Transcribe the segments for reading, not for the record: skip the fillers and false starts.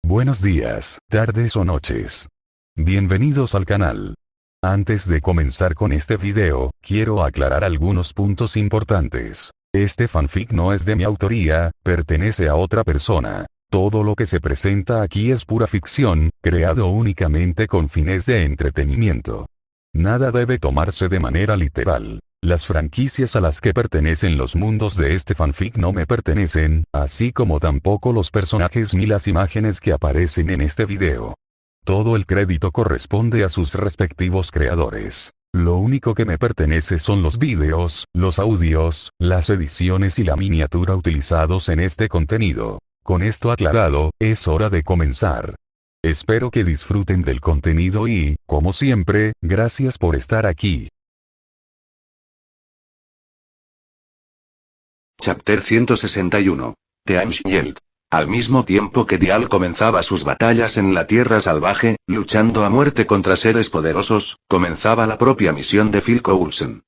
Buenos días, tardes o noches. Bienvenidos al canal. Antes de comenzar con este video, quiero aclarar algunos puntos importantes. Este fanfic no es de mi autoría, pertenece a otra persona. Todo lo que se presenta aquí es pura ficción, creado únicamente con fines de entretenimiento. Nada debe tomarse de manera literal. Las franquicias a las que pertenecen los mundos de este fanfic no me pertenecen, así como tampoco los personajes ni las imágenes que aparecen en este video. Todo el crédito corresponde a sus respectivos creadores. Lo único que me pertenece son los vídeos, los audios, las ediciones y la miniatura utilizados en este contenido. Con esto aclarado, es hora de comenzar. Espero que disfruten del contenido y, como siempre, gracias por estar aquí. Chapter 161. The Ancient Yield. Al mismo tiempo que Dial comenzaba sus batallas en la Tierra Salvaje, luchando a muerte contra seres poderosos, comenzaba la propia misión de Phil Coulson.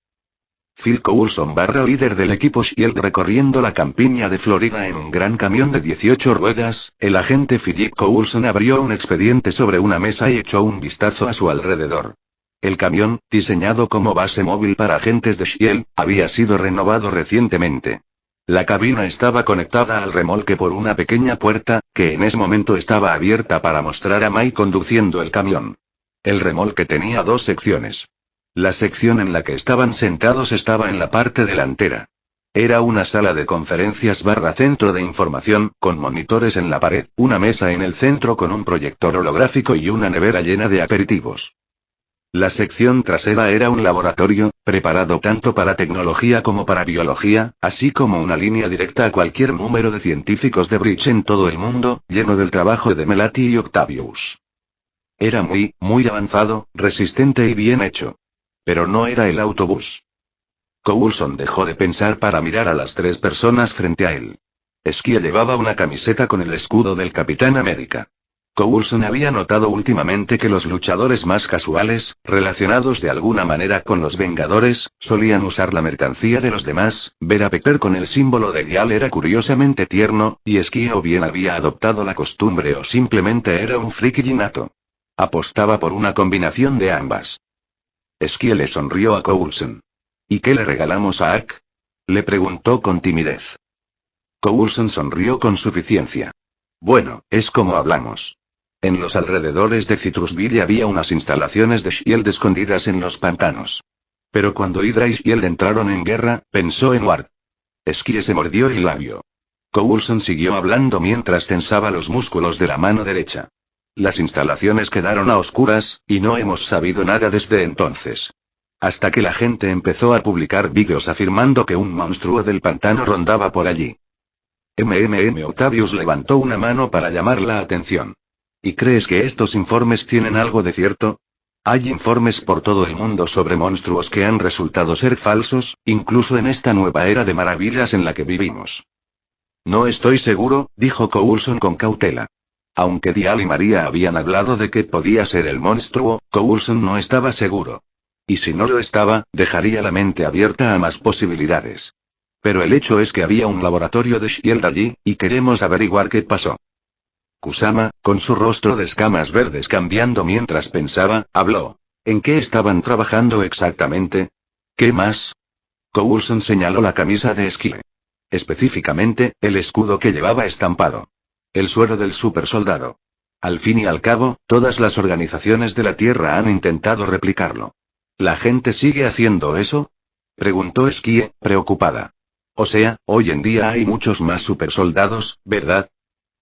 Phil Coulson / líder del equipo Shield recorriendo la campiña de Florida en un gran camión de 18 ruedas, el agente Philip Coulson abrió un expediente sobre una mesa y echó un vistazo a su alrededor. El camión, diseñado como base móvil para agentes de Shield, había sido renovado recientemente. La cabina estaba conectada al remolque por una pequeña puerta, que en ese momento estaba abierta para mostrar a Mike conduciendo el camión. El remolque tenía dos secciones. La sección en la que estaban sentados estaba en la parte delantera. Era una sala de conferencias / centro de información, con monitores en la pared, una mesa en el centro con un proyector holográfico y una nevera llena de aperitivos. La sección trasera era un laboratorio, preparado tanto para tecnología como para biología, así como una línea directa a cualquier número de científicos de Bridge en todo el mundo, lleno del trabajo de Melati y Octavius. Era muy avanzado, resistente y bien hecho. Pero no era el autobús. Coulson dejó de pensar para mirar a las tres personas frente a él. Skie llevaba una camiseta con el escudo del Capitán América. Coulson había notado últimamente que los luchadores más casuales, relacionados de alguna manera con los Vengadores, solían usar la mercancía de los demás. Ver a Pepper con el símbolo de Dial era curiosamente tierno, y Skie o bien había adoptado la costumbre o simplemente era un friki innato. Apostaba por una combinación de ambas. Skie le sonrió a Coulson. ¿Y qué le regalamos a Ak? Le preguntó con timidez. Coulson sonrió con suficiencia. Bueno, es como hablamos. En los alrededores de Citrusville había unas instalaciones de Shield escondidas en los pantanos. Pero cuando Hydra y Shield entraron en guerra, pensó en Ward. Skie se mordió el labio. Coulson siguió hablando mientras tensaba los músculos de la mano derecha. Las instalaciones quedaron a oscuras, y no hemos sabido nada desde entonces. Hasta que la gente empezó a publicar vídeos afirmando que un monstruo del pantano rondaba por allí. Octavius levantó una mano para llamar la atención. ¿Y crees que estos informes tienen algo de cierto? Hay informes por todo el mundo sobre monstruos que han resultado ser falsos, incluso en esta nueva era de maravillas en la que vivimos. No estoy seguro, dijo Coulson con cautela. Aunque Dial y María habían hablado de que podía ser el monstruo, Coulson no estaba seguro. Y si no lo estaba, dejaría la mente abierta a más posibilidades. Pero el hecho es que había un laboratorio de Shield allí, y queremos averiguar qué pasó. Kusama, con su rostro de escamas verdes cambiando mientras pensaba, habló. ¿En qué estaban trabajando exactamente? ¿Qué más? Coulson señaló la camisa de Skie. Específicamente, el escudo que llevaba estampado. El suero del supersoldado. Al fin y al cabo, todas las organizaciones de la Tierra han intentado replicarlo. ¿La gente sigue haciendo eso? Preguntó Skie, preocupada. O sea, hoy en día hay muchos más supersoldados, ¿verdad?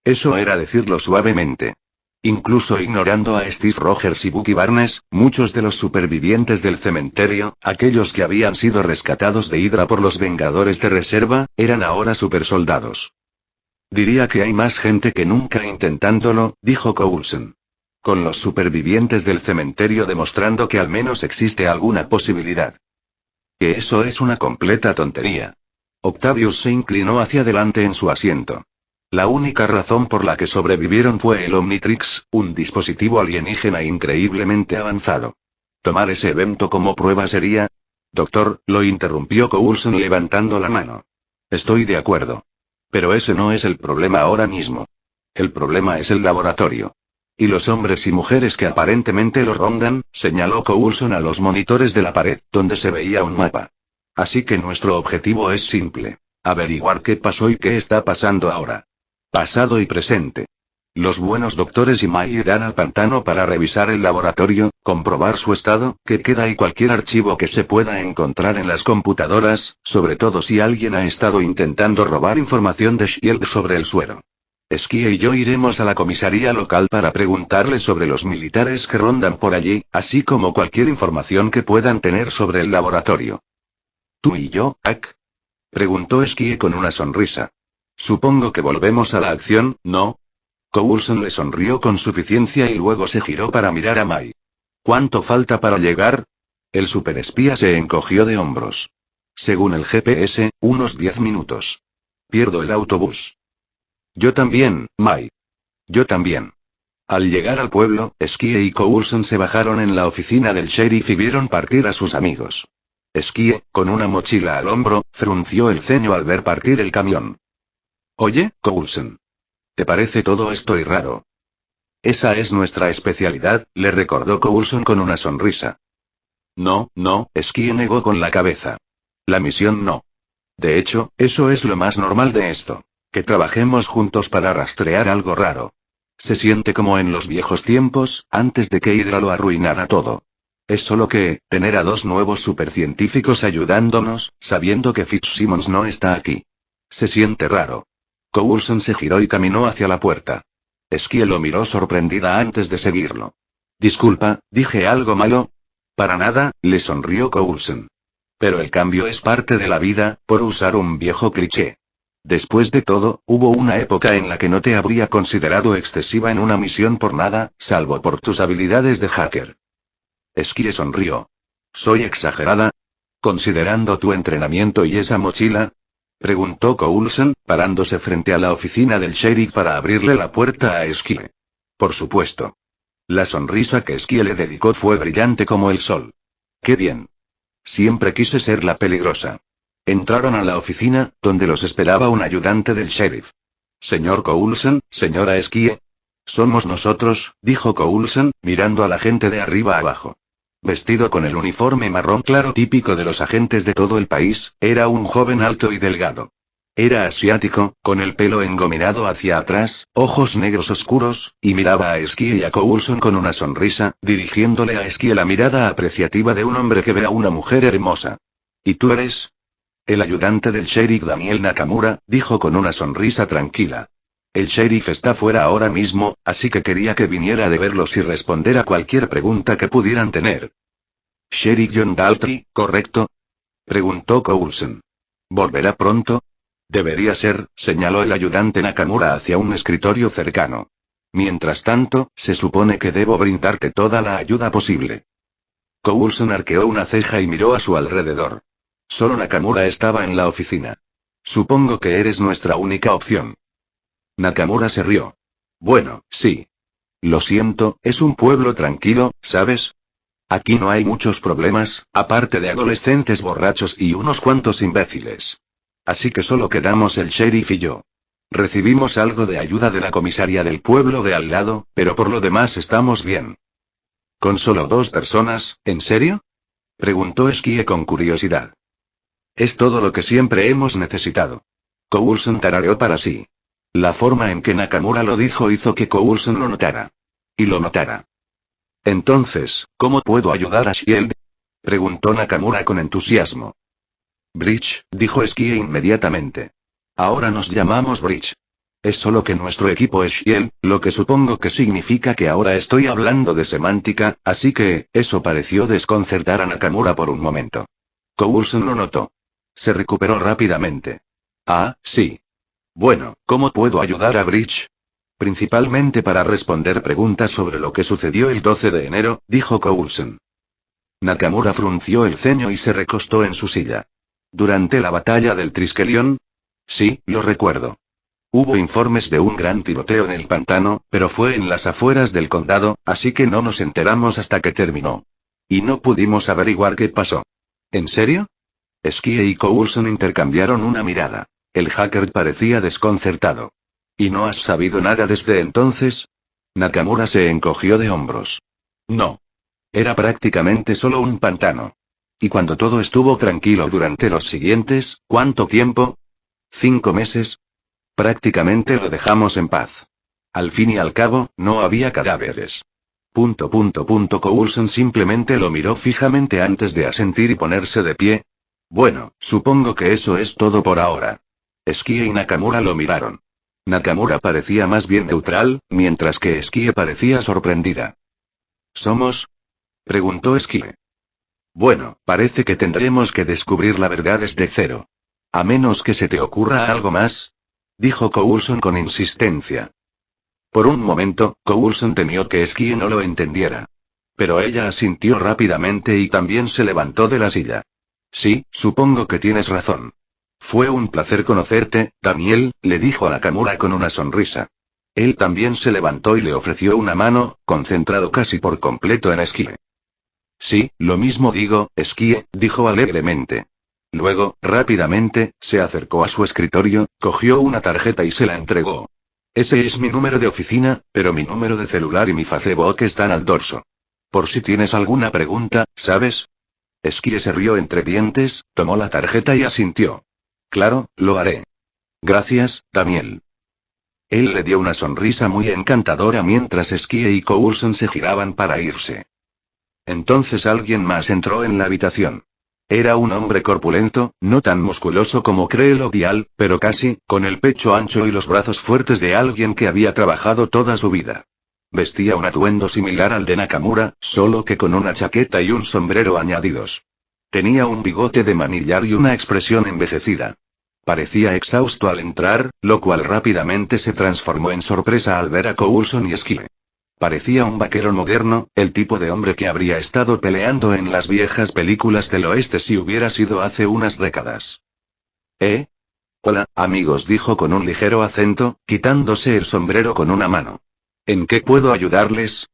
Eso era decirlo suavemente. Incluso ignorando a Steve Rogers y Bucky Barnes, muchos de los supervivientes del cementerio, aquellos que habían sido rescatados de Hydra por los Vengadores de Reserva, eran ahora supersoldados. Diría que hay más gente que nunca intentándolo, dijo Coulson. Con los supervivientes del cementerio demostrando que al menos existe alguna posibilidad. Que eso es una completa tontería. Octavius se inclinó hacia adelante en su asiento. La única razón por la que sobrevivieron fue el Omnitrix, un dispositivo alienígena increíblemente avanzado. Tomar ese evento como prueba sería... Doctor, lo interrumpió Coulson levantando la mano. Estoy de acuerdo. Pero ese no es el problema ahora mismo. El problema es el laboratorio. Y los hombres y mujeres que aparentemente lo rondan, señaló Coulson a los monitores de la pared, donde se veía un mapa. Así que nuestro objetivo es simple. Averiguar qué pasó y qué está pasando ahora. Pasado y presente. Los buenos doctores y Mai irán al pantano para revisar el laboratorio, comprobar su estado, qué queda y cualquier archivo que se pueda encontrar en las computadoras, sobre todo si alguien ha estado intentando robar información de Shield sobre el suero. Skie y yo iremos a la comisaría local para preguntarles sobre los militares que rondan por allí, así como cualquier información que puedan tener sobre el laboratorio. ¿Tú y yo, Ak? Preguntó Skie con una sonrisa. Supongo que volvemos a la acción, ¿no? Coulson le sonrió con suficiencia y luego se giró para mirar a Mai. ¿Cuánto falta para llegar? El superespía se encogió de hombros. Según el GPS, unos 10 minutos. Pierdo el autobús. Yo también, Mai. Yo también. Al llegar al pueblo, Skie y Coulson se bajaron en la oficina del sheriff y vieron partir a sus amigos. Skie, con una mochila al hombro, frunció el ceño al ver partir el camión. Oye, Coulson. ¿Te parece todo esto raro? Esa es nuestra especialidad, le recordó Coulson con una sonrisa. No, Skie negó con la cabeza. La misión no. De hecho, eso es lo más normal de esto. Que trabajemos juntos para rastrear algo raro. Se siente como en los viejos tiempos, antes de que Hydra lo arruinara todo. Es solo que, tener a dos nuevos supercientíficos ayudándonos, sabiendo que Fitzsimmons no está aquí. Se siente raro. Coulson se giró y caminó hacia la puerta. Skie lo miró sorprendida antes de seguirlo. Disculpa, ¿dije algo malo? Para nada, le sonrió Coulson. Pero el cambio es parte de la vida, por usar un viejo cliché. Después de todo, hubo una época en la que no te habría considerado excesiva en una misión por nada, salvo por tus habilidades de hacker. Skie sonrió. ¿Soy exagerada? ¿Considerando tu entrenamiento y esa mochila? Preguntó Coulson, parándose frente a la oficina del sheriff para abrirle la puerta a Skie. Por supuesto. La sonrisa que Skie le dedicó fue brillante como el sol. ¡Qué bien! Siempre quise ser la peligrosa. Entraron a la oficina, donde los esperaba un ayudante del sheriff. Señor Coulson, señora Skie. Somos nosotros, dijo Coulson, mirando a la gente de arriba abajo. Vestido con el uniforme marrón claro típico de los agentes de todo el país, era un joven alto y delgado. Era asiático, con el pelo engominado hacia atrás, ojos negros oscuros, y miraba a Skie y a Coulson con una sonrisa, dirigiéndole a Skie la mirada apreciativa de un hombre que ve a una mujer hermosa. ¿Y tú eres? El ayudante del sheriff Daniel Nakamura, dijo con una sonrisa tranquila. El sheriff está fuera ahora mismo, así que quería que viniera de verlos y responder a cualquier pregunta que pudieran tener. ¿Sheriff John Daltrey, correcto? Preguntó Coulson. ¿Volverá pronto? Debería ser, señaló el ayudante Nakamura hacia un escritorio cercano. Mientras tanto, se supone que debo brindarte toda la ayuda posible. Coulson arqueó una ceja y miró a su alrededor. Solo Nakamura estaba en la oficina. Supongo que eres nuestra única opción. Nakamura se rió. Bueno, sí. Lo siento, es un pueblo tranquilo, ¿sabes? Aquí no hay muchos problemas, aparte de adolescentes borrachos y unos cuantos imbéciles. Así que solo quedamos el sheriff y yo. Recibimos algo de ayuda de la comisaría del pueblo de al lado, pero por lo demás estamos bien. ¿Con solo 2 personas, en serio? Preguntó Skie con curiosidad. Es todo lo que siempre hemos necesitado. Coulson tarareó para sí. La forma en que Nakamura lo dijo hizo que Coulson lo notara. Y lo notara. Entonces, ¿cómo puedo ayudar a Shield? Preguntó Nakamura con entusiasmo. Bridge, dijo Skie inmediatamente. Ahora nos llamamos Bridge. Es solo que nuestro equipo es Shield, lo que supongo que significa que ahora estoy hablando de semántica, así que, eso pareció desconcertar a Nakamura por un momento. Coulson lo notó. Se recuperó rápidamente. Ah, sí. Bueno, ¿cómo puedo ayudar a Bridge? Principalmente para responder preguntas sobre lo que sucedió el 12 de enero, dijo Coulson. Nakamura frunció el ceño y se recostó en su silla. ¿Durante la batalla del Triskelion? Sí, lo recuerdo. Hubo informes de un gran tiroteo en el pantano, pero fue en las afueras del condado, así que no nos enteramos hasta que terminó. Y no pudimos averiguar qué pasó. ¿En serio? Skie y Coulson intercambiaron una mirada. El hacker parecía desconcertado. ¿Y no has sabido nada desde entonces? Nakamura se encogió de hombros. No. Era prácticamente solo un pantano. Y cuando todo estuvo tranquilo durante los siguientes, ¿cuánto tiempo? 5 meses. Prácticamente lo dejamos en paz. Al fin y al cabo, no había cadáveres. Coulson simplemente lo miró fijamente antes de asentir y ponerse de pie. Bueno, supongo que eso es todo por ahora. Esquie y Nakamura lo miraron. Nakamura parecía más bien neutral, mientras que Esquie parecía sorprendida. ¿Somos? Preguntó Esquie. Bueno, parece que tendremos que descubrir la verdad desde cero. A menos que se te ocurra algo más, dijo Coulson con insistencia. Por un momento, Coulson temió que Esquie no lo entendiera. Pero ella asintió rápidamente y también se levantó de la silla. Sí, supongo que tienes razón. Fue un placer conocerte, Daniel, le dijo a Nakamura con una sonrisa. Él también se levantó y le ofreció una mano, concentrado casi por completo en Esquie. Sí, lo mismo digo, Esquie, dijo alegremente. Luego, rápidamente, se acercó a su escritorio, cogió una tarjeta y se la entregó. Ese es mi número de oficina, pero mi número de celular y mi Facebook están al dorso. Por si tienes alguna pregunta, ¿sabes? Esquie se rió entre dientes, tomó la tarjeta y asintió. Claro, lo haré. Gracias, Daniel. Él le dio una sonrisa muy encantadora mientras Esquie y Coulson se giraban para irse. Entonces alguien más entró en la habitación. Era un hombre corpulento, no tan musculoso como cree Lodial, pero casi, con el pecho ancho y los brazos fuertes de alguien que había trabajado toda su vida. Vestía un atuendo similar al de Nakamura, solo que con una chaqueta y un sombrero añadidos. Tenía un bigote de manillar y una expresión envejecida. Parecía exhausto al entrar, lo cual rápidamente se transformó en sorpresa al ver a Coulson y Esquie. Parecía un vaquero moderno, el tipo de hombre que habría estado peleando en las viejas películas del oeste si hubiera sido hace unas décadas. Hola, amigos, dijo con un ligero acento, quitándose el sombrero con una mano. ¿En qué puedo ayudarles?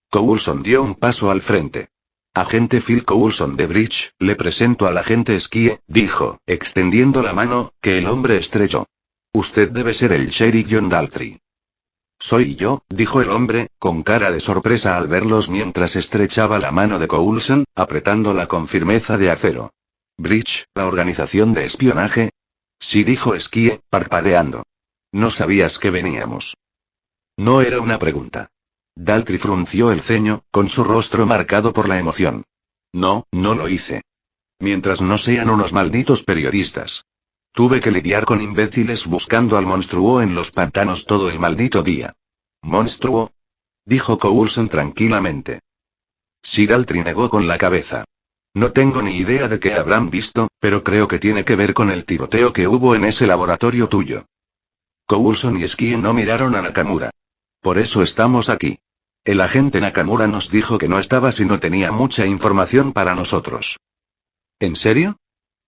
Coulson dio un paso al frente. Agente Phil Coulson de Bridge, le presento al agente Esquie, dijo, extendiendo la mano, que el hombre estrechó. Usted debe ser el sheriff John Daltrey. Soy yo, dijo el hombre, con cara de sorpresa al verlos mientras estrechaba la mano de Coulson, apretándola con firmeza de acero. ¿Bridge, la organización de espionaje? Sí, dijo Esquie, parpadeando. No sabías que veníamos. No era una pregunta. Daltrey frunció el ceño, con su rostro marcado por la emoción. No, no lo hice. Mientras no sean unos malditos periodistas. Tuve que lidiar con imbéciles buscando al monstruo en los pantanos todo el maldito día. ¿Monstruo? Dijo Coulson tranquilamente. Sí, Daltrey negó con la cabeza. No tengo ni idea de qué habrán visto, pero creo que tiene que ver con el tiroteo que hubo en ese laboratorio tuyo. Coulson y Esquie no miraron a Nakamura. Por eso estamos aquí. El agente Nakamura nos dijo que no estabas y no tenía mucha información para nosotros. ¿En serio?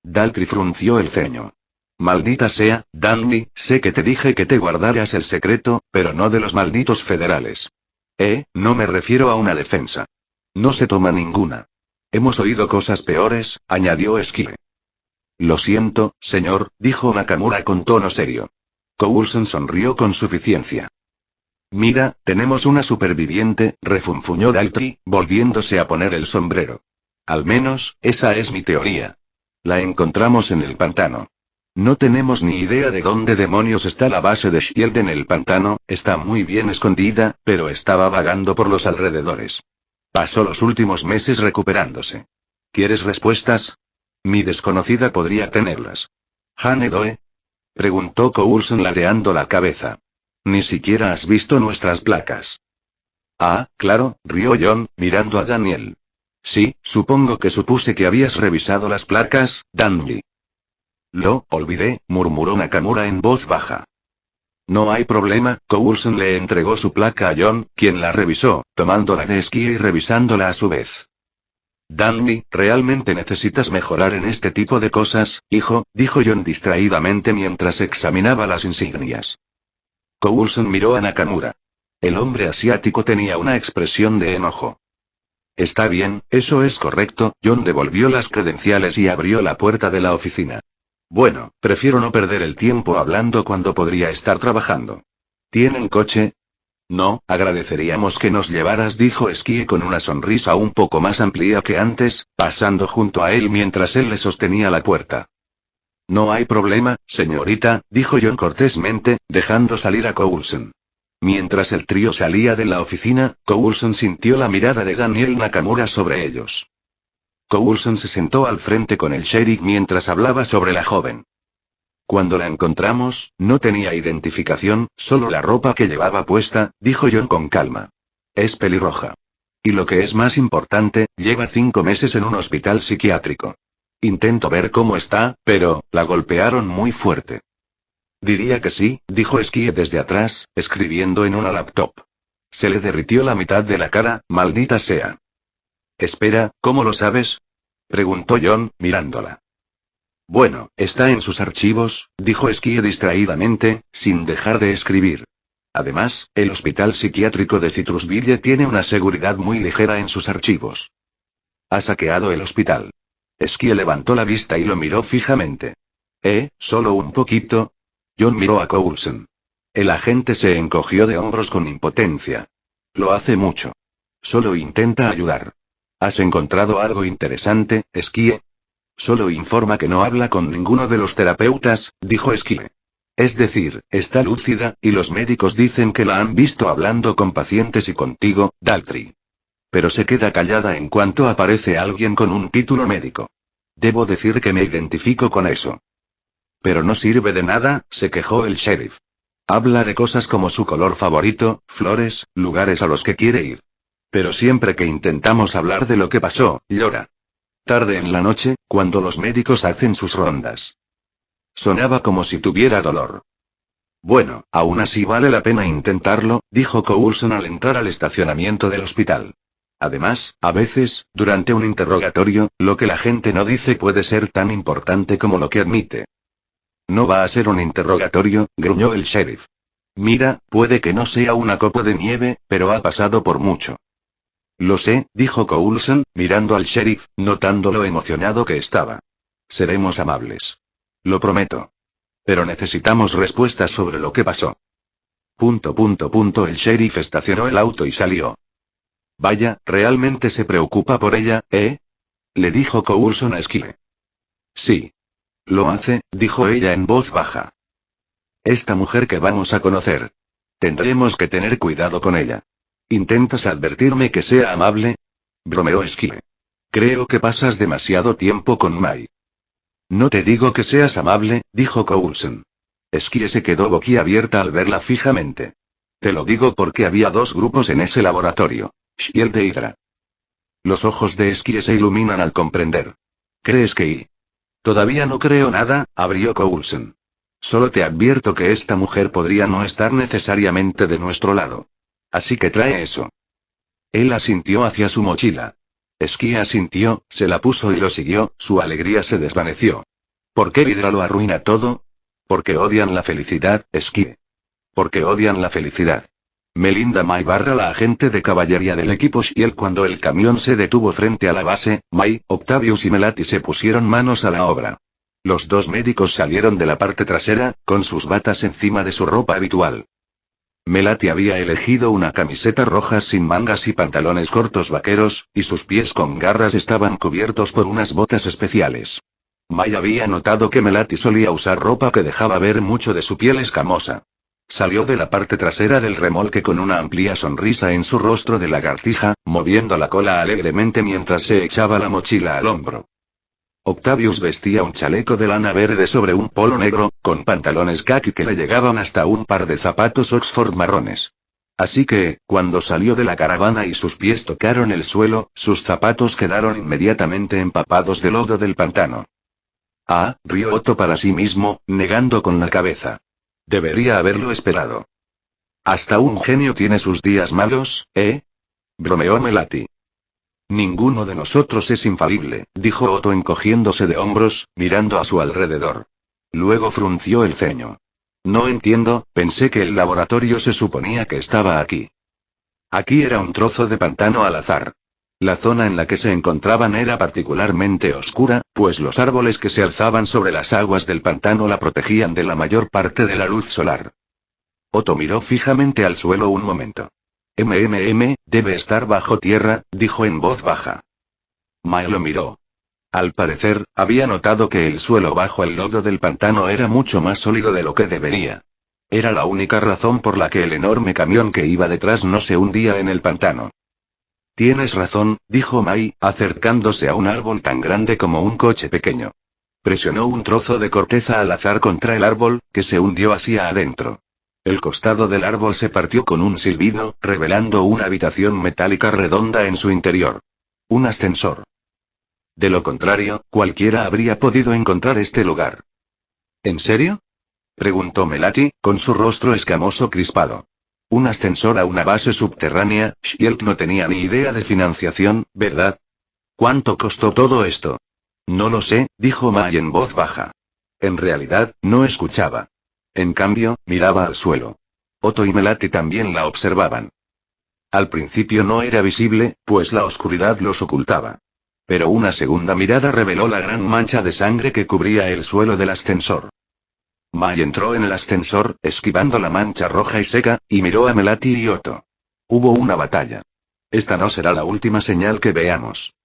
Daltrey frunció el ceño. Maldita sea, Danny, sé que te dije que te guardaras el secreto, pero no de los malditos federales. No me refiero a una defensa. No se toma ninguna. Hemos oído cosas peores, añadió Esquie. Lo siento, señor, dijo Nakamura con tono serio. Coulson sonrió con suficiencia. Mira, tenemos una superviviente, refunfuñó Daltrey, volviéndose a poner el sombrero. Al menos, esa es mi teoría. La encontramos en el pantano. No tenemos ni idea de dónde demonios está la base de S.H.I.E.L.D. en el pantano, está muy bien escondida, pero estaba vagando por los alrededores. Pasó los últimos meses recuperándose. ¿Quieres respuestas? Mi desconocida podría tenerlas. ¿Hane Doe? Preguntó Coulson ladeando la cabeza. Ni siquiera has visto nuestras placas. Ah, claro, rió John, mirando a Daniel. Sí, supongo que supuse que habías revisado las placas, Danny. Lo olvidé, murmuró Nakamura en voz baja. No hay problema, Coulson le entregó su placa a John, quien la revisó, tomándola de Esquie y revisándola a su vez. Danny, ¿realmente necesitas mejorar en este tipo de cosas, hijo?, dijo John distraídamente mientras examinaba las insignias. Coulson miró a Nakamura. El hombre asiático tenía una expresión de enojo. Está bien, eso es correcto, John devolvió las credenciales y abrió la puerta de la oficina. Bueno, prefiero no perder el tiempo hablando cuando podría estar trabajando. ¿Tienen coche? No, agradeceríamos que nos llevaras, dijo Skie con una sonrisa un poco más amplia que antes, pasando junto a él mientras él le sostenía la puerta. No hay problema, señorita, dijo John cortésmente, dejando salir a Coulson. Mientras el trío salía de la oficina, Coulson sintió la mirada de Daniel Nakamura sobre ellos. Coulson se sentó al frente con el sheriff mientras hablaba sobre la joven. Cuando la encontramos, no tenía identificación, solo la ropa que llevaba puesta, dijo John con calma. Es pelirroja. Y lo que es más importante, lleva 5 meses en un hospital psiquiátrico. Intento ver cómo está, pero, la golpearon muy fuerte. Diría que sí, dijo Skie desde atrás, escribiendo en una laptop. Se le derritió la mitad de la cara, maldita sea. Espera, ¿cómo lo sabes? Preguntó John, mirándola. Bueno, está en sus archivos, dijo Skie distraídamente, sin dejar de escribir. Además, el hospital psiquiátrico de Citrusville tiene una seguridad muy ligera en sus archivos. Ha saqueado el hospital. Skie levantó la vista y lo miró fijamente. ¿Solo un poquito? John miró a Coulson. El agente se encogió de hombros con impotencia. Lo hace mucho. Solo intenta ayudar. ¿Has encontrado algo interesante, Skie? Solo informa que no habla con ninguno de los terapeutas, dijo Skie. Es decir, está lúcida, y los médicos dicen que la han visto hablando con pacientes y contigo, Daltrey. Pero se queda callada en cuanto aparece alguien con un título médico. Debo decir que me identifico con eso. Pero no sirve de nada, se quejó el sheriff. Habla de cosas como su color favorito, flores, lugares a los que quiere ir. Pero siempre que intentamos hablar de lo que pasó, llora. Tarde en la noche, cuando los médicos hacen sus rondas. Sonaba como si tuviera dolor. Bueno, aún así vale la pena intentarlo, dijo Coulson al entrar al estacionamiento del hospital. Además, a veces, durante un interrogatorio, lo que la gente no dice puede ser tan importante como lo que admite. No va a ser un interrogatorio, gruñó el sheriff. Mira, puede que no sea una copa de nieve, pero ha pasado por mucho. Lo sé, dijo Coulson, mirando al sheriff, notando lo emocionado que estaba. Seremos amables. Lo prometo. Pero necesitamos respuestas sobre lo que pasó. El sheriff estacionó el auto y salió. Vaya, ¿realmente se preocupa por ella, le dijo Coulson a Skie. Sí. Lo hace, dijo ella en voz baja. Esta mujer que vamos a conocer. Tendremos que tener cuidado con ella. ¿Intentas advertirme que sea amable? Bromeó Skie. Creo que pasas demasiado tiempo con Mai. No te digo que seas amable, dijo Coulson. Skie se quedó boquiabierta al verla fijamente. Te lo digo porque había 2 grupos en ese laboratorio. Shield e Hydra. Los ojos de Skie se iluminan al comprender. ¿Crees que Todavía no creo nada, abrió Coulson. Solo te advierto que esta mujer podría no estar necesariamente de nuestro lado. Así que trae eso. Él asintió hacia su mochila. Skie asintió, se la puso y lo siguió, su alegría se desvaneció. ¿Por qué Hydra lo arruina todo? Porque odian la felicidad, Skie. Porque odian la felicidad. Melinda May barra la agente de caballería del equipo Shield cuando el camión se detuvo frente a la base, May, Octavius y Melati se pusieron manos a la obra. Los 2 médicos salieron de la parte trasera, con sus batas encima de su ropa habitual. Melati había elegido una camiseta roja sin mangas y pantalones cortos vaqueros, y sus pies con garras estaban cubiertos por unas botas especiales. May había notado que Melati solía usar ropa que dejaba ver mucho de su piel escamosa. Salió de la parte trasera del remolque con una amplia sonrisa en su rostro de lagartija, moviendo la cola alegremente mientras se echaba la mochila al hombro. Octavius vestía un chaleco de lana verde sobre un polo negro, con pantalones khaki que le llegaban hasta un par de zapatos Oxford marrones. Así que, cuando salió de la caravana y sus pies tocaron el suelo, sus zapatos quedaron inmediatamente empapados de lodo del pantano. Ah, rió Otto para sí mismo, negando con la cabeza. Debería haberlo esperado. Hasta un genio tiene sus días malos, bromeó Melati. Ninguno de nosotros es infalible, dijo Otto encogiéndose de hombros, mirando a su alrededor. Luego frunció el ceño. No entiendo, pensé que el laboratorio se suponía que estaba aquí. Aquí era un trozo de pantano al azar. La zona en la que se encontraban era particularmente oscura, pues los árboles que se alzaban sobre las aguas del pantano la protegían de la mayor parte de la luz solar. Otto miró fijamente al suelo un momento. Debe estar bajo tierra, dijo en voz baja. Mae lo miró. Al parecer, había notado que el suelo bajo el lodo del pantano era mucho más sólido de lo que debería. Era la única razón por la que el enorme camión que iba detrás no se hundía en el pantano. Tienes razón, dijo Mai, acercándose a un árbol tan grande como un coche pequeño. Presionó un trozo de corteza al azar contra el árbol, que se hundió hacia adentro. El costado del árbol se partió con un silbido, revelando una habitación metálica redonda en su interior. Un ascensor. De lo contrario, cualquiera habría podido encontrar este lugar. ¿En serio?, preguntó Melati, con su rostro escamoso crispado. Un ascensor a una base subterránea. Shield no tenía ni idea de financiación, ¿verdad? ¿Cuánto costó todo esto? No lo sé, dijo Mai en voz baja. En realidad, no escuchaba. En cambio, miraba al suelo. Otto y Melati también la observaban. Al principio no era visible, pues la oscuridad los ocultaba. Pero una segunda mirada reveló la gran mancha de sangre que cubría el suelo del ascensor. Mai entró en el ascensor, esquivando la mancha roja y seca, y miró a Melati y Otto. Hubo una batalla. Esta no será la última señal que veamos.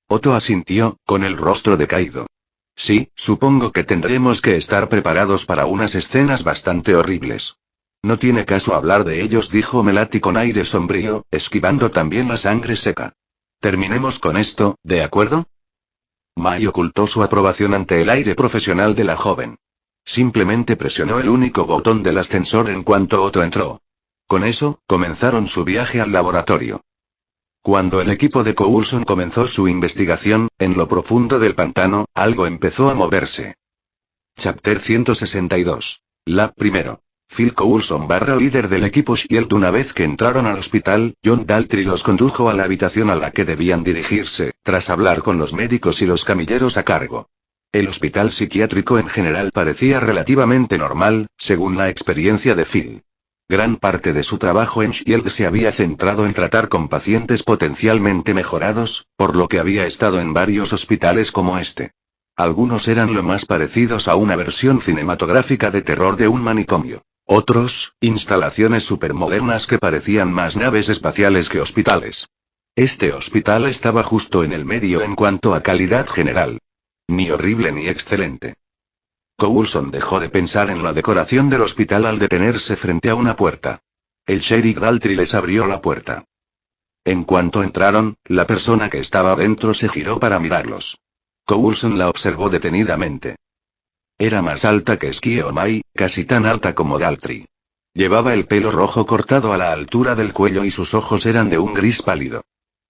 Otto asintió, con el rostro decaído. Sí, supongo que tendremos que estar preparados para unas escenas bastante horribles. No tiene caso hablar de ellos, dijo Melati con aire sombrío, esquivando también la sangre seca. Terminemos con esto, ¿de acuerdo? Mai ocultó su aprobación ante el aire profesional de la joven. Simplemente presionó el único botón del ascensor en cuanto Otto entró. Con eso, comenzaron su viaje al laboratorio. Cuando el equipo de Coulson comenzó su investigación, en lo profundo del pantano, algo empezó a moverse. Chapter 162. Lab primero. Phil Coulson / líder del equipo Shield. Una vez que entraron al hospital, John Daltrey los condujo a la habitación a la que debían dirigirse, tras hablar con los médicos y los camilleros a cargo. El hospital psiquiátrico en general parecía relativamente normal, según la experiencia de Phil. Gran parte de su trabajo en Shield se había centrado en tratar con pacientes potencialmente mejorados, por lo que había estado en varios hospitales como este. Algunos eran lo más parecidos a una versión cinematográfica de terror de un manicomio. Otros, instalaciones supermodernas que parecían más naves espaciales que hospitales. Este hospital estaba justo en el medio en cuanto a calidad general. Ni horrible ni excelente. Coulson dejó de pensar en la decoración del hospital al detenerse frente a una puerta. El sheriff Daltrey les abrió la puerta. En cuanto entraron, la persona que estaba dentro se giró para mirarlos. Coulson la observó detenidamente. Era más alta que Skie o Mai, casi tan alta como Daltrey. Llevaba el pelo rojo cortado a la altura del cuello y sus ojos eran de un gris pálido.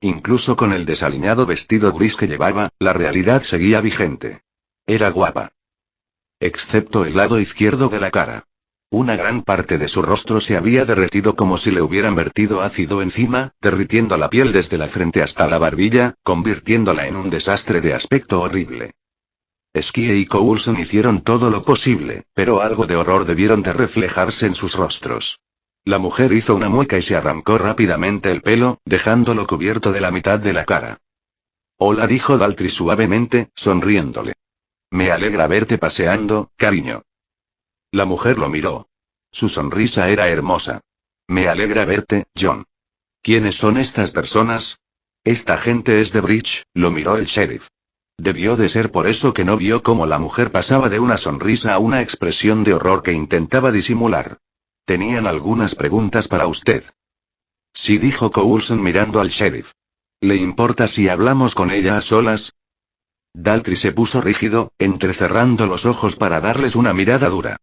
Incluso con el desaliñado vestido gris que llevaba, la realidad seguía vigente. Era guapa. Excepto el lado izquierdo de la cara. Una gran parte de su rostro se había derretido como si le hubieran vertido ácido encima, derritiendo la piel desde la frente hasta la barbilla, convirtiéndola en un desastre de aspecto horrible. Skie y Coulson hicieron todo lo posible, pero algo de horror debieron de reflejarse en sus rostros. La mujer hizo una mueca y se arrancó rápidamente el pelo, dejándolo cubierto de la mitad de la cara. Hola, dijo Daltrey suavemente, sonriéndole. Me alegra verte paseando, cariño. La mujer lo miró. Su sonrisa era hermosa. Me alegra verte, John. ¿Quiénes son estas personas? Esta gente es de Bridge, lo miró el sheriff. Debió de ser por eso que no vio cómo la mujer pasaba de una sonrisa a una expresión de horror que intentaba disimular. Tenían algunas preguntas para usted. Sí, dijo Coulson mirando al sheriff. ¿Le importa si hablamos con ella a solas? Daltrey se puso rígido, entrecerrando los ojos para darles una mirada dura.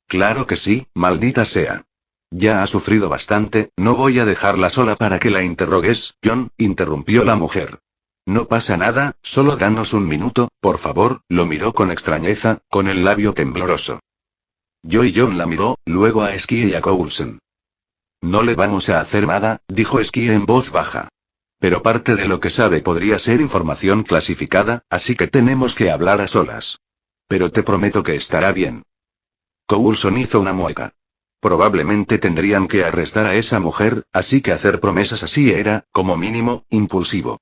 Claro que sí, maldita sea. Ya ha sufrido bastante, no voy a dejarla sola para que la interrogues, John, interrumpió la mujer. No pasa nada, solo danos un minuto, por favor, lo miró con extrañeza, con el labio tembloroso. John la miró, luego a Skie y a Coulson. No le vamos a hacer nada, dijo Skie en voz baja. Pero parte de lo que sabe podría ser información clasificada, así que tenemos que hablar a solas. Pero te prometo que estará bien. Coulson hizo una mueca. Probablemente tendrían que arrestar a esa mujer, así que hacer promesas así era, como mínimo, impulsivo.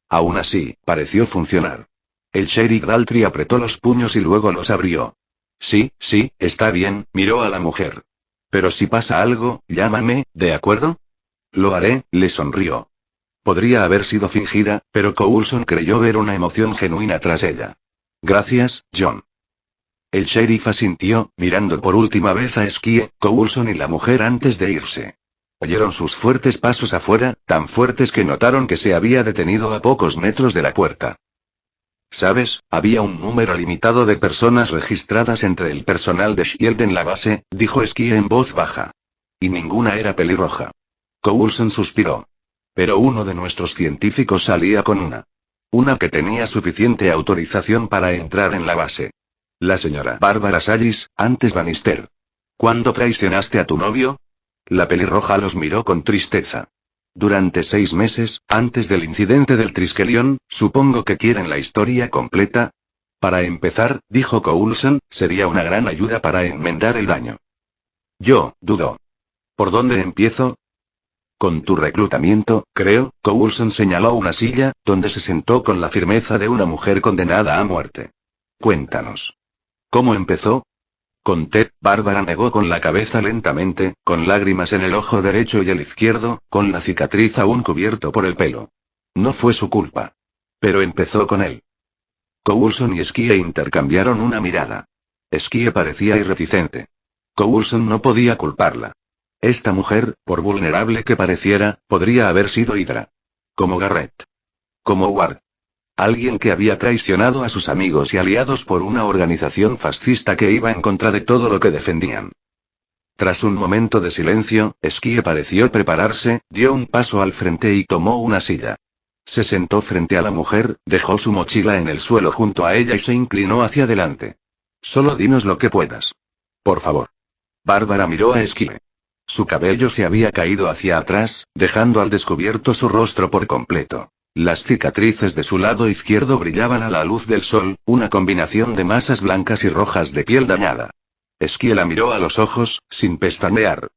Aún así, pareció funcionar. El sheriff Daltrey apretó los puños y luego los abrió. Sí, está bien, miró a la mujer. Pero si pasa algo, llámame, ¿de acuerdo? Lo haré, le sonrió. Podría haber sido fingida, pero Coulson creyó ver una emoción genuina tras ella. Gracias, John. El sheriff asintió, mirando por última vez a Skie, Coulson y la mujer antes de irse. Oyeron sus fuertes pasos afuera, tan fuertes que notaron que se había detenido a pocos metros de la puerta. ¿Sabes? Había un número limitado de personas registradas entre el personal de Shield en la base, dijo Skie en voz baja. Y ninguna era pelirroja. Coulson suspiró. Pero uno de nuestros científicos salía con una que tenía suficiente autorización para entrar en la base. La señora Bárbara Sallis, antes Bannister. ¿Cuándo traicionaste a tu novio? La pelirroja los miró con tristeza. Durante 6 meses, antes del incidente del Triskelion, supongo que quieren la historia completa. Para empezar, dijo Coulson, sería una gran ayuda para enmendar el daño. Yo, dudo. ¿Por dónde empiezo? Con tu reclutamiento, creo, Coulson señaló una silla, donde se sentó con la firmeza de una mujer condenada a muerte. Cuéntanos. ¿Cómo empezó? Con Ted, Bárbara negó con la cabeza lentamente, con lágrimas en el ojo derecho y el izquierdo, con la cicatriz aún cubierto por el pelo. No fue su culpa. Pero empezó con él. Coulson y Skie intercambiaron una mirada. Skie parecía reticente. Coulson no podía culparla. Esta mujer, por vulnerable que pareciera, podría haber sido Hydra. Como Garrett. Como Ward. Alguien que había traicionado a sus amigos y aliados por una organización fascista que iba en contra de todo lo que defendían. Tras un momento de silencio, Skie pareció prepararse, dio un paso al frente y tomó una silla. Se sentó frente a la mujer, dejó su mochila en el suelo junto a ella y se inclinó hacia adelante. Solo dinos lo que puedas. Por favor. Bárbara miró a Skie. Su cabello se había caído hacia atrás, dejando al descubierto su rostro por completo. Las cicatrices de su lado izquierdo brillaban a la luz del sol, una combinación de masas blancas y rojas de piel dañada. Skie la miró a los ojos, sin pestañear.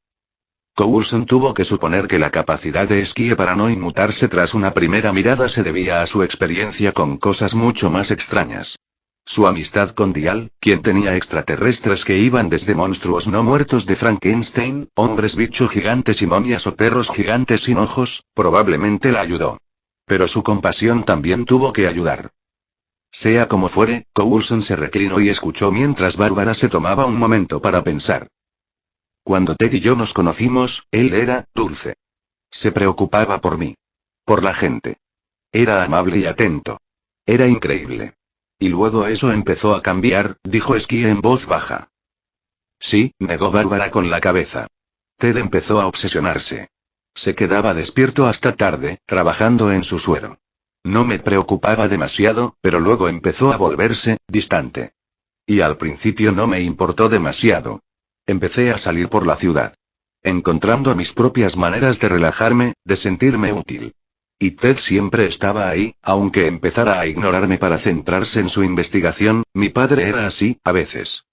Coulson tuvo que suponer que la capacidad de Skie para no inmutarse tras una primera mirada se debía a su experiencia con cosas mucho más extrañas. Su amistad con Dial, quien tenía extraterrestres que iban desde monstruos no muertos de Frankenstein, hombres bicho gigantes y momias o perros gigantes sin ojos, probablemente la ayudó. Pero su compasión también tuvo que ayudar. Sea como fuere, Coulson se reclinó y escuchó mientras Bárbara se tomaba un momento para pensar. Cuando Ted y yo nos conocimos, él era dulce. Se preocupaba por mí. Por la gente. Era amable y atento. Era increíble. Y luego eso empezó a cambiar, dijo Skie en voz baja. Sí, negó Bárbara con la cabeza. Ted empezó a obsesionarse. Se quedaba despierto hasta tarde, trabajando en su suero. No me preocupaba demasiado, pero luego empezó a volverse distante. Y al principio no me importó demasiado. Empecé a salir por la ciudad. Encontrando mis propias maneras de relajarme, de sentirme útil. Y Ted siempre estaba ahí, aunque empezara a ignorarme para centrarse en su investigación, mi padre era así, a veces.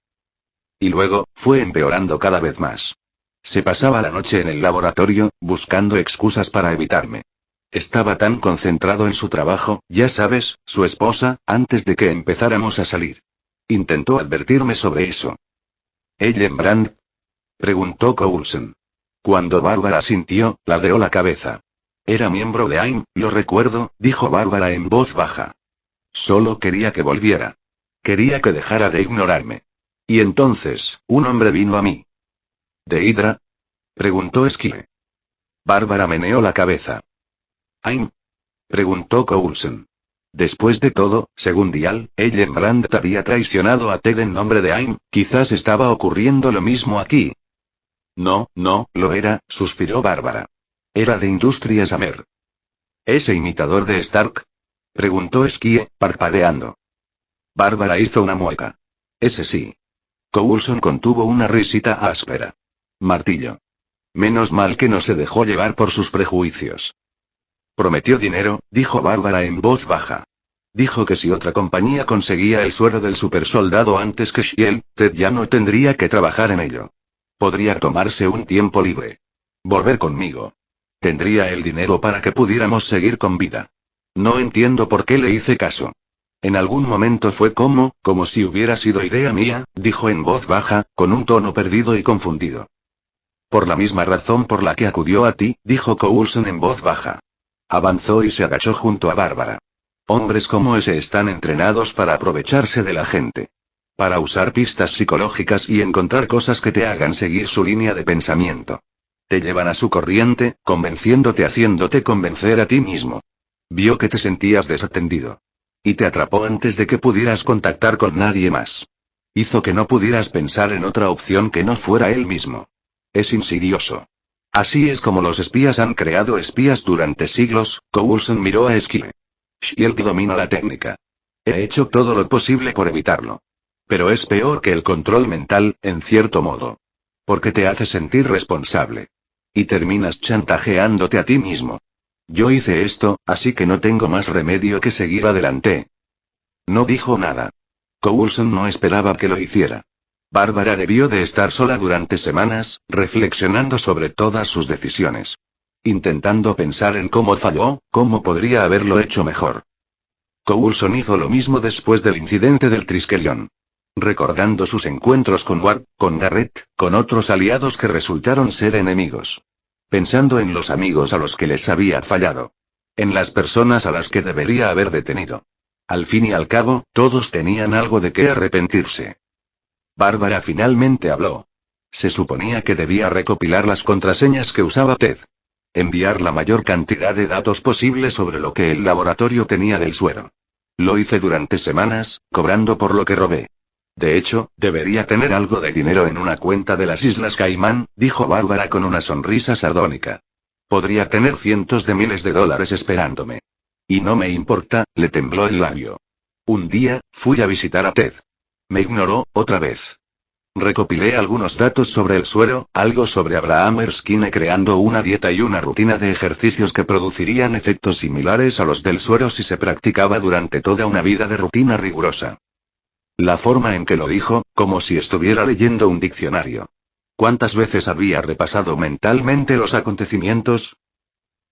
Y luego, fue empeorando cada vez más. Se pasaba la noche en el laboratorio, buscando excusas para evitarme. Estaba tan concentrado en su trabajo, ya sabes, su esposa, antes de que empezáramos a salir. Intentó advertirme sobre eso. ¿Ellen Brand? Preguntó Coulson. Cuando Bárbara asintió, ladeó la cabeza. Era miembro de AIM, lo recuerdo, dijo Bárbara en voz baja. Solo quería que volviera. Quería que dejara de ignorarme. Y entonces, un hombre vino a mí. ¿De Hydra? Preguntó Skie. Bárbara meneó la cabeza. ¿AIM? Preguntó Coulson. Después de todo, según Dial, Ellen Brand había traicionado a Ted en nombre de AIM, quizás estaba ocurriendo lo mismo aquí. No, lo era, suspiró Bárbara. Era de Industrias Amer. ¿Ese imitador de Stark? Preguntó Skie, parpadeando. Bárbara hizo una mueca. Ese sí. Coulson contuvo una risita áspera. Martillo. Menos mal que no se dejó llevar por sus prejuicios. Prometió dinero, dijo Bárbara en voz baja. Dijo que si otra compañía conseguía el suero del supersoldado antes que Shield, Ted ya no tendría que trabajar en ello. Podría tomarse un tiempo libre. Volver conmigo. Tendría el dinero para que pudiéramos seguir con vida. No entiendo por qué le hice caso. En algún momento fue como si hubiera sido idea mía, dijo en voz baja, con un tono perdido y confundido. Por la misma razón por la que acudió a ti, dijo Coulson en voz baja. Avanzó y se agachó junto a Bárbara. Hombres como ese están entrenados para aprovecharse de la gente. Para usar pistas psicológicas y encontrar cosas que te hagan seguir su línea de pensamiento. Te llevan a su corriente, convenciéndote haciéndote convencer a ti mismo. Vio que te sentías desatendido. Y te atrapó antes de que pudieras contactar con nadie más. Hizo que no pudieras pensar en otra opción que no fuera él mismo. Es insidioso. Así es como los espías han creado espías durante siglos. Coulson miró a Esquile. Shield domina la técnica. He hecho todo lo posible por evitarlo. Pero es peor que el control mental, en cierto modo. Porque te hace sentir responsable. Y terminas chantajeándote a ti mismo. Yo hice esto, así que no tengo más remedio que seguir adelante. No dijo nada. Coulson no esperaba que lo hiciera. Bárbara debió de estar sola durante semanas, reflexionando sobre todas sus decisiones. Intentando pensar en cómo falló, cómo podría haberlo hecho mejor. Coulson hizo lo mismo después del incidente del Triskelion. Recordando sus encuentros con Ward, con Garrett, con otros aliados que resultaron ser enemigos. Pensando en los amigos a los que les había fallado. En las personas a las que debería haber detenido. Al fin y al cabo, todos tenían algo de qué arrepentirse. Bárbara finalmente habló. Se suponía que debía recopilar las contraseñas que usaba Ted. Enviar la mayor cantidad de datos posible sobre lo que el laboratorio tenía del suero. Lo hice durante semanas, cobrando por lo que robé. De hecho, debería tener algo de dinero en una cuenta de las Islas Caimán, dijo Bárbara con una sonrisa sardónica. Podría tener cientos de miles de dólares esperándome. Y no me importa, le tembló el labio. Un día, fui a visitar a Ted. Me ignoró, otra vez. Recopilé algunos datos sobre el suero, algo sobre Abraham Erskine creando una dieta y una rutina de ejercicios que producirían efectos similares a los del suero si se practicaba durante toda una vida de rutina rigurosa. La forma en que lo dijo, como si estuviera leyendo un diccionario. ¿Cuántas veces había repasado mentalmente los acontecimientos?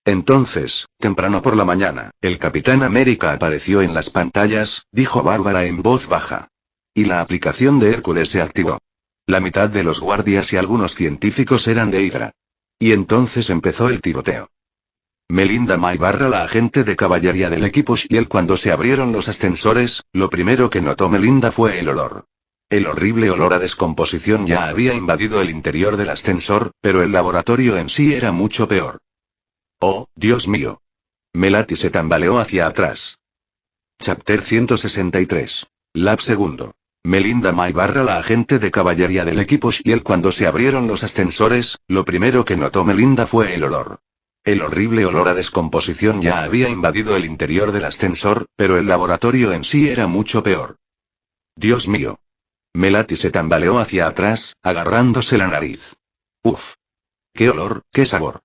Entonces, temprano por la mañana, el Capitán América apareció en las pantallas, dijo Bárbara en voz baja. Y la aplicación de Hércules se activó. La mitad de los guardias y algunos científicos eran de Hydra. Y entonces empezó el tiroteo. Melinda May barra la agente de caballería del equipo Shield cuando se abrieron los ascensores, lo primero que notó Melinda fue el olor. El horrible olor a descomposición ya había invadido el interior del ascensor, pero el laboratorio en sí era mucho peor. ¡Oh, Dios mío! Melati se tambaleó hacia atrás. Chapter 163. Lab segundo. Melinda May barra la agente de caballería del equipo Shield cuando se abrieron los ascensores, lo primero que notó Melinda fue el olor. El horrible olor a descomposición ya había invadido el interior del ascensor, pero el laboratorio en sí era mucho peor. ¡Dios mío! Melati se tambaleó hacia atrás, agarrándose la nariz. ¡Uf! ¡Qué olor, qué sabor!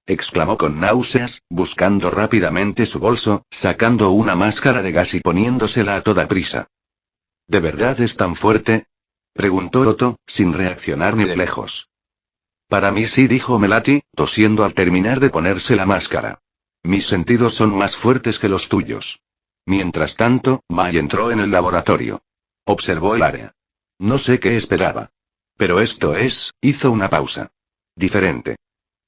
Exclamó con náuseas, buscando rápidamente su bolso, sacando una máscara de gas y poniéndosela a toda prisa. ¿De verdad es tan fuerte? Preguntó Otto, sin reaccionar ni de lejos. Para mí sí, dijo Melati, tosiendo al terminar de ponerse la máscara. Mis sentidos son más fuertes que los tuyos. Mientras tanto, May entró en el laboratorio. Observó el área. No sé qué esperaba. Pero esto hizo una pausa. Diferente.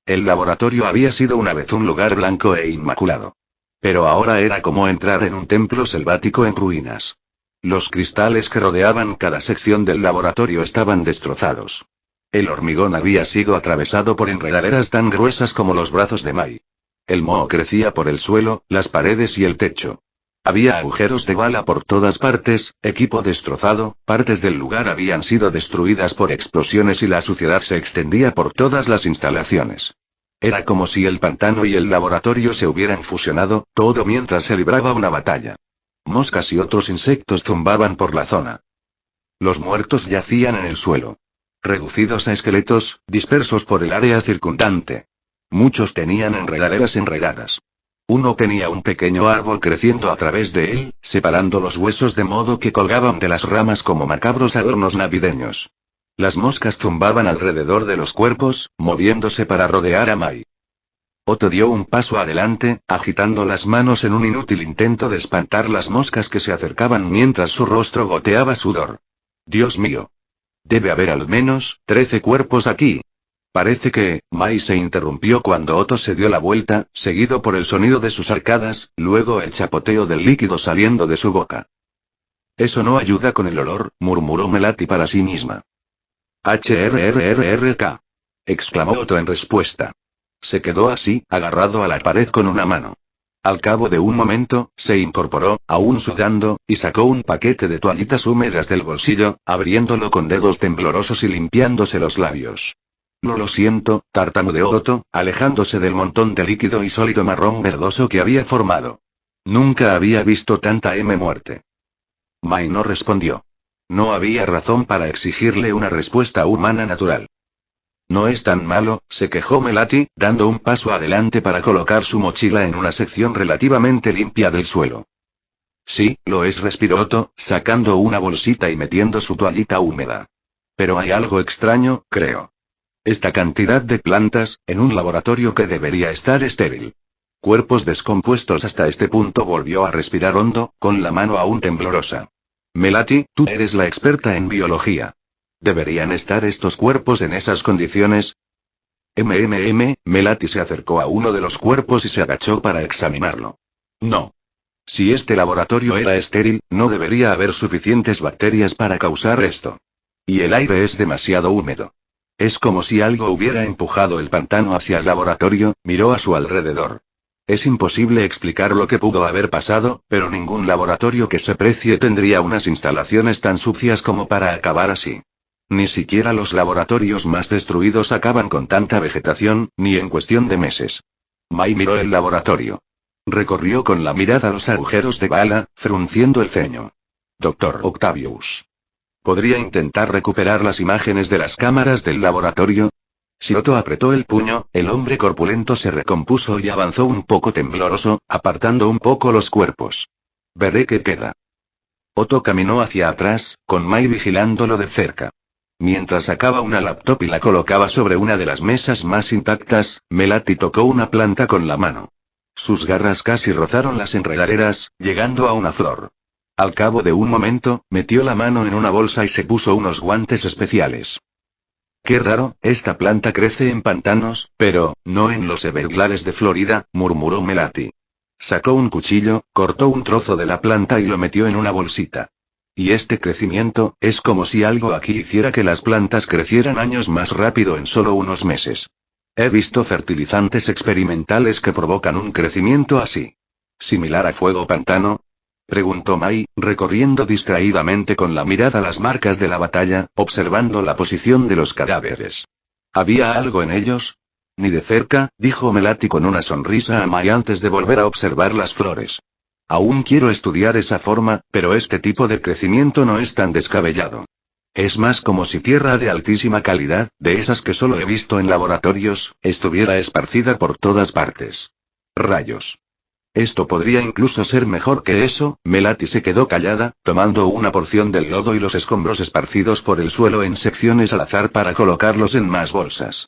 El laboratorio había sido una vez un lugar blanco e inmaculado. Pero ahora era como entrar en un templo selvático en ruinas. Los cristales que rodeaban cada sección del laboratorio estaban destrozados. El hormigón había sido atravesado por enredaderas tan gruesas como los brazos de May. El moho crecía por el suelo, las paredes y el techo. Había agujeros de bala por todas partes, equipo destrozado, partes del lugar habían sido destruidas por explosiones y la suciedad se extendía por todas las instalaciones. Era como si el pantano y el laboratorio se hubieran fusionado, todo mientras se libraba una batalla. Moscas y otros insectos zumbaban por la zona. Los muertos yacían en el suelo. Reducidos a esqueletos, dispersos por el área circundante. Muchos tenían enredaderas enredadas. Uno tenía un pequeño árbol creciendo a través de él, separando los huesos de modo que colgaban de las ramas como macabros adornos navideños. Las moscas zumbaban alrededor de los cuerpos, moviéndose para rodear a May. Otto dio un paso adelante, agitando las manos en un inútil intento de espantar las moscas que se acercaban mientras su rostro goteaba sudor. Dios mío. Debe haber al menos 13 cuerpos aquí. Parece que, Mai se interrumpió cuando Otto se dio la vuelta, seguido por el sonido de sus arcadas, luego el chapoteo del líquido saliendo de su boca. Eso no ayuda con el olor, murmuró Melati para sí misma. HRRRRK. Exclamó Otto en respuesta. Se quedó así, agarrado a la pared con una mano. Al cabo de un momento, se incorporó, aún sudando, y sacó un paquete de toallitas húmedas del bolsillo, abriéndolo con dedos temblorosos y limpiándose los labios. Lo siento, tartamudeó Otto, alejándose del montón de líquido y sólido marrón verdoso que había formado. Nunca había visto tanta muerte. Mai no respondió. No había razón para exigirle una respuesta humana natural. No es tan malo, se quejó Melati, dando un paso adelante para colocar su mochila en una sección relativamente limpia del suelo. Sí, lo es, respiró Otto, sacando una bolsita y metiendo su toallita húmeda. Pero hay algo extraño, creo. Esta cantidad de plantas, en un laboratorio que debería estar estéril. Cuerpos descompuestos. Hasta este punto volvió a respirar hondo, con la mano aún temblorosa. Melati, tú eres la experta en biología. ¿Deberían estar estos cuerpos en esas condiciones? Melati se acercó a uno de los cuerpos y se agachó para examinarlo. No. Si este laboratorio era estéril, no debería haber suficientes bacterias para causar esto. Y el aire es demasiado húmedo. Es como si algo hubiera empujado el pantano hacia el laboratorio, miró a su alrededor. Es imposible explicar lo que pudo haber pasado, pero ningún laboratorio que se precie tendría unas instalaciones tan sucias como para acabar así. Ni siquiera los laboratorios más destruidos acaban con tanta vegetación, ni en cuestión de meses. Mai miró el laboratorio. Recorrió con la mirada los agujeros de bala, frunciendo el ceño. Dr. Octavius. ¿Podría intentar recuperar las imágenes de las cámaras del laboratorio? Si Otto apretó el puño, el hombre corpulento se recompuso y avanzó un poco tembloroso, apartando un poco los cuerpos. Veré qué queda. Otto caminó hacia atrás, con Mai vigilándolo de cerca. Mientras sacaba una laptop y la colocaba sobre una de las mesas más intactas, Melati tocó una planta con la mano. Sus garras casi rozaron las enredaderas, llegando a una flor. Al cabo de un momento, metió la mano en una bolsa y se puso unos guantes especiales. Qué raro, esta planta crece en pantanos, pero, no en los Everglades de Florida, murmuró Melati. Sacó un cuchillo, cortó un trozo de la planta y lo metió en una bolsita. Y este crecimiento, es como si algo aquí hiciera que las plantas crecieran años más rápido en solo unos meses. He visto fertilizantes experimentales que provocan un crecimiento así. ¿Similar a fuego pantano? Preguntó Mai, recorriendo distraídamente con la mirada las marcas de la batalla, observando la posición de los cadáveres. ¿Había algo en ellos? Ni de cerca, dijo Melati con una sonrisa a Mai antes de volver a observar las flores. Aún quiero estudiar esa forma, pero este tipo de crecimiento no es tan descabellado. Es más como si tierra de altísima calidad, de esas que solo he visto en laboratorios, estuviera esparcida por todas partes. Rayos. Esto podría incluso ser mejor que eso. Melati se quedó callada, tomando una porción del lodo y los escombros esparcidos por el suelo en secciones al azar para colocarlos en más bolsas.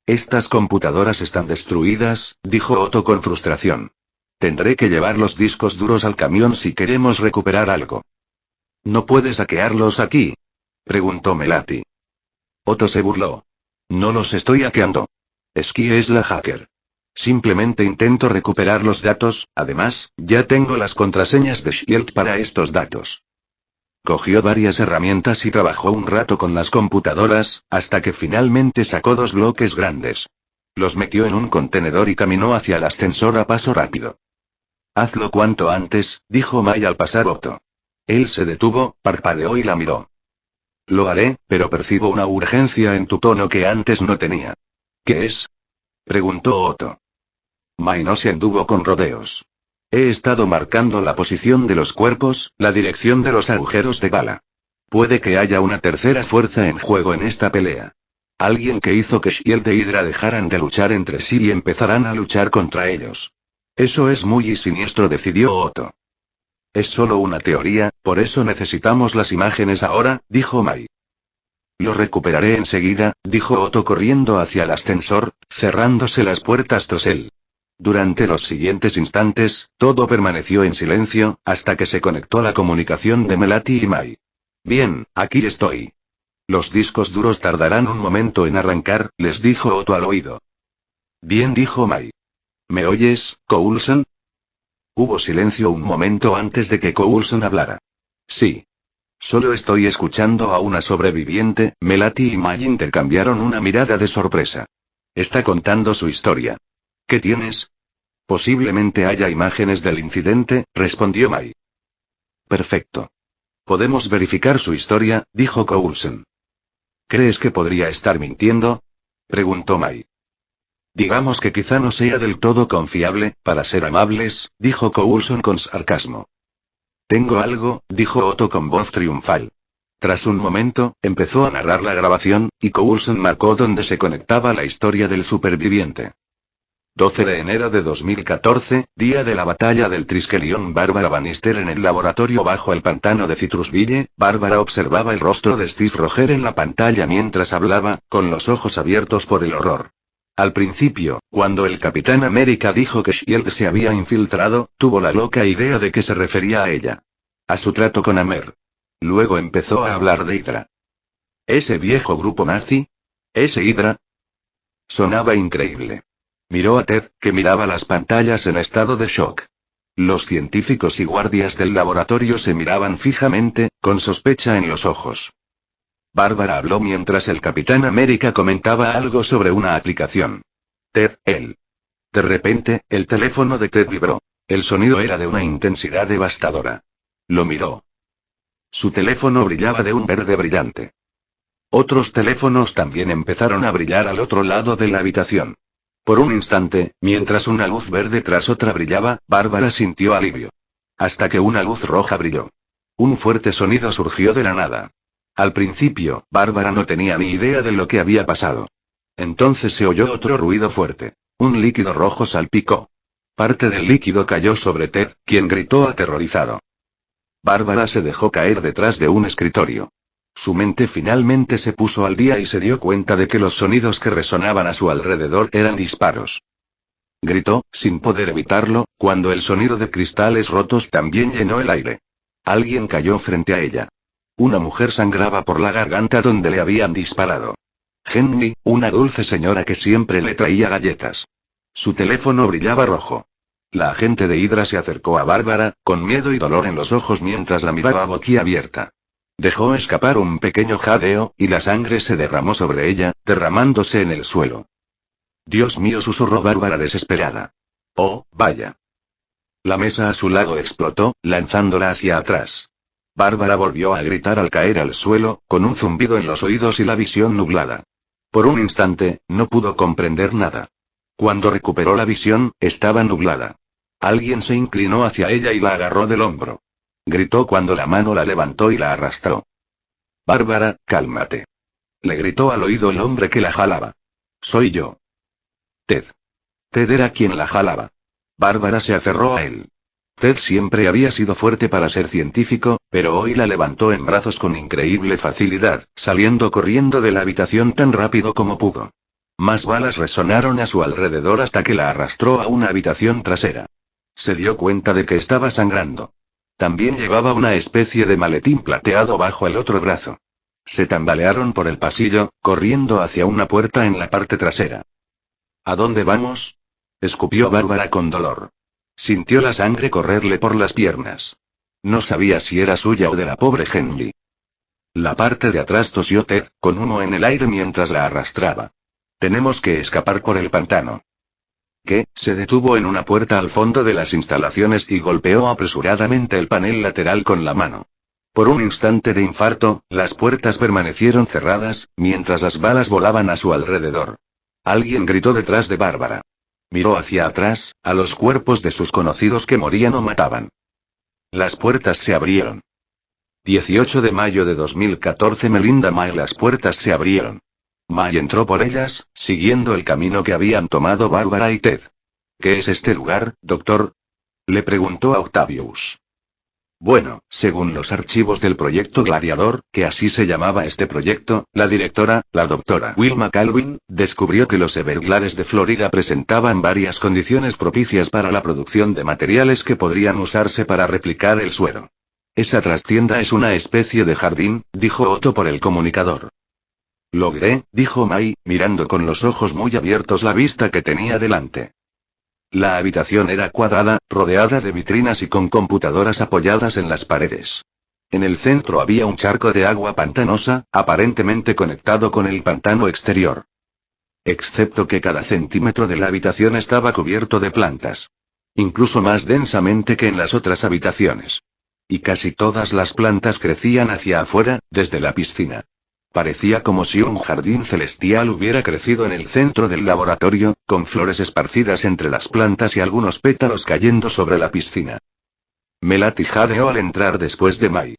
Estas computadoras están destruidas, dijo Otto con frustración. Tendré que llevar los discos duros al camión si queremos recuperar algo. ¿No puedes hackearlos aquí?, preguntó Melati. Otto se burló. No los estoy hackeando. Ski es la hacker. Simplemente intento recuperar los datos, además, ya tengo las contraseñas de Shield para estos datos. Cogió varias herramientas y trabajó un rato con las computadoras, hasta que finalmente sacó 2 bloques grandes. Los metió en un contenedor y caminó hacia el ascensor a paso rápido. Hazlo cuanto antes, dijo Mai al pasar Otto. Él se detuvo, parpadeó y la miró. Lo haré, pero percibo una urgencia en tu tono que antes no tenía. ¿Qué es?, preguntó Otto. Mai no se anduvo con rodeos. He estado marcando la posición de los cuerpos, la dirección de los agujeros de bala. Puede que haya una tercera fuerza en juego en esta pelea. Alguien que hizo que Shield e Hydra dejaran de luchar entre sí y empezaran a luchar contra ellos. Eso es muy siniestro, decidió Otto. Es solo una teoría, por eso necesitamos las imágenes ahora, dijo Mai. Lo recuperaré enseguida, dijo Otto corriendo hacia el ascensor, cerrándose las puertas tras él. Durante los siguientes instantes, todo permaneció en silencio, hasta que se conectó la comunicación de Melati y Mai. Bien, aquí estoy. Los discos duros tardarán un momento en arrancar, les dijo Otto al oído. Bien, dijo Mai. ¿Me oyes, Coulson? Hubo silencio un momento antes de que Coulson hablara. Sí. Solo estoy escuchando a una sobreviviente. Melati y Mai intercambiaron una mirada de sorpresa. Está contando su historia. ¿Qué tienes? Posiblemente haya imágenes del incidente, respondió Mai. Perfecto. Podemos verificar su historia, dijo Coulson. ¿Crees que podría estar mintiendo? Preguntó Mai. Digamos que quizá no sea del todo confiable, para ser amables, dijo Coulson con sarcasmo. Tengo algo, dijo Otto con voz triunfal. Tras un momento, empezó a narrar la grabación, y Coulson marcó donde se conectaba la historia del superviviente. 12 de enero de 2014, día de la batalla del Triskelion. Bárbara Bannister en el laboratorio bajo el pantano de Citrusville. Bárbara observaba el rostro de Steve Roger en la pantalla mientras hablaba, con los ojos abiertos por el horror. Al principio, cuando el Capitán América dijo que Shield se había infiltrado, tuvo la loca idea de que se refería a ella. A su trato con Amer. Luego empezó a hablar de Hydra. ¿Ese viejo grupo nazi? ¿Ese Hydra? Sonaba increíble. Miró a Ted, que miraba las pantallas en estado de shock. Los científicos y guardias del laboratorio se miraban fijamente, con sospecha en los ojos. Bárbara habló mientras el Capitán América comentaba algo sobre una aplicación. Ted, él. De repente, el teléfono de Ted vibró. El sonido era de una intensidad devastadora. Lo miró. Su teléfono brillaba de un verde brillante. Otros teléfonos también empezaron a brillar al otro lado de la habitación. Por un instante, mientras una luz verde tras otra brillaba, Bárbara sintió alivio. Hasta que una luz roja brilló. Un fuerte sonido surgió de la nada. Al principio, Bárbara no tenía ni idea de lo que había pasado. Entonces se oyó otro ruido fuerte. Un líquido rojo salpicó. Parte del líquido cayó sobre Ted, quien gritó aterrorizado. Bárbara se dejó caer detrás de un escritorio. Su mente finalmente se puso al día y se dio cuenta de que los sonidos que resonaban a su alrededor eran disparos. Gritó, sin poder evitarlo, cuando el sonido de cristales rotos también llenó el aire. Alguien cayó frente a ella. Una mujer sangraba por la garganta donde le habían disparado. Henry, una dulce señora que siempre le traía galletas. Su teléfono brillaba rojo. La agente de Hydra se acercó a Bárbara, con miedo y dolor en los ojos mientras la miraba boquiabierta. Dejó escapar un pequeño jadeo, y la sangre se derramó sobre ella, derramándose en el suelo. Dios mío, susurró Bárbara desesperada. Oh, vaya. La mesa a su lado explotó, lanzándola hacia atrás. Bárbara volvió a gritar al caer al suelo, con un zumbido en los oídos y la visión nublada. Por un instante, no pudo comprender nada. Cuando recuperó la visión, estaba nublada. Alguien se inclinó hacia ella y la agarró del hombro. Gritó cuando la mano la levantó y la arrastró. Bárbara, cálmate. Le gritó al oído el hombre que la jalaba. Soy yo. Ted. Ted era quien la jalaba. Bárbara se aferró a él. Ted siempre había sido fuerte para ser científico, pero hoy la levantó en brazos con increíble facilidad, saliendo corriendo de la habitación tan rápido como pudo. Más balas resonaron a su alrededor hasta que la arrastró a una habitación trasera. Se dio cuenta de que estaba sangrando. También llevaba una especie de maletín plateado bajo el otro brazo. Se tambalearon por el pasillo, corriendo hacia una puerta en la parte trasera. ¿A dónde vamos? Escupió Bárbara con dolor. Sintió la sangre correrle por las piernas. No sabía si era suya o de la pobre Henry. La parte de atrás tosió Ted, con humo en el aire mientras la arrastraba. Tenemos que escapar por el pantano. ¿Qué? Se detuvo en una puerta al fondo de las instalaciones y golpeó apresuradamente el panel lateral con la mano. Por un instante de infarto, las puertas permanecieron cerradas, mientras las balas volaban a su alrededor. Alguien gritó detrás de Bárbara. Miró hacia atrás, a los cuerpos de sus conocidos que morían o mataban. Las puertas se abrieron. 18 de mayo de 2014. Melinda May. Las puertas se abrieron. May entró por ellas, siguiendo el camino que habían tomado Bárbara y Ted. ¿Qué es este lugar, doctor? Le preguntó a Octavius. Bueno, según los archivos del proyecto Gladiador, que así se llamaba este proyecto, la directora, la doctora Wilma Calvin, descubrió que los Everglades de Florida presentaban varias condiciones propicias para la producción de materiales que podrían usarse para replicar el suero. Esa trastienda es una especie de jardín, dijo Otto por el comunicador. Logré, dijo Mai, mirando con los ojos muy abiertos la vista que tenía delante. La habitación era cuadrada, rodeada de vitrinas y con computadoras apoyadas en las paredes. En el centro había un charco de agua pantanosa, aparentemente conectado con el pantano exterior. Excepto que cada centímetro de la habitación estaba cubierto de plantas. Incluso más densamente que en las otras habitaciones. Y casi todas las plantas crecían hacia afuera, desde la piscina. Parecía como si un jardín celestial hubiera crecido en el centro del laboratorio, con flores esparcidas entre las plantas y algunos pétalos cayendo sobre la piscina. Melati jadeó al entrar después de Mai.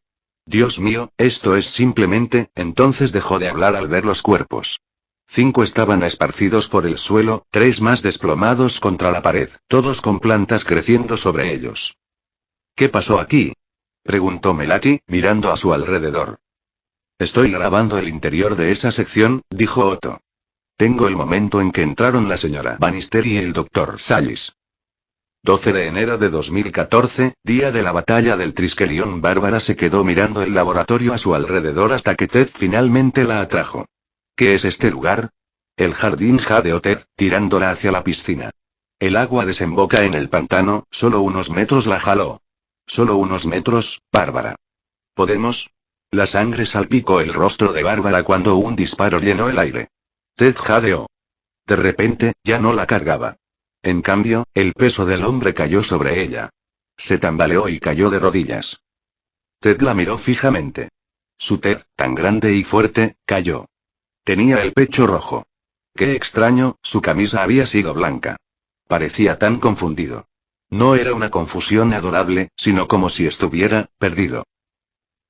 Dios mío, esto es simplemente, entonces dejó de hablar al ver los cuerpos. 5 estaban esparcidos por el suelo, 3 más desplomados contra la pared, todos con plantas creciendo sobre ellos. ¿Qué pasó aquí?, preguntó Melati, mirando a su alrededor. Estoy grabando el interior de esa sección, dijo Otto. Tengo el momento en que entraron la señora Bannister y el Dr. Sallis. 12 de enero de 2014, día de la batalla del Triskelion. Bárbara se quedó mirando el laboratorio a su alrededor hasta que Ted finalmente la atrajo. ¿Qué es este lugar? El jardín, jadeó Ted, tirándola hacia la piscina. El agua desemboca en el pantano, solo unos metros. La jaló. Solo unos metros, Bárbara. ¿Podemos? La sangre salpicó el rostro de Bárbara cuando un disparo llenó el aire. Ted jadeó. De repente, ya no la cargaba. En cambio, el peso del hombre cayó sobre ella. Se tambaleó y cayó de rodillas. Ted la miró fijamente. Su Ted, tan grande y fuerte, cayó. Tenía el pecho rojo. Qué extraño, su camisa había sido blanca. Parecía tan confundido. No era una confusión adorable, sino como si estuviera perdido.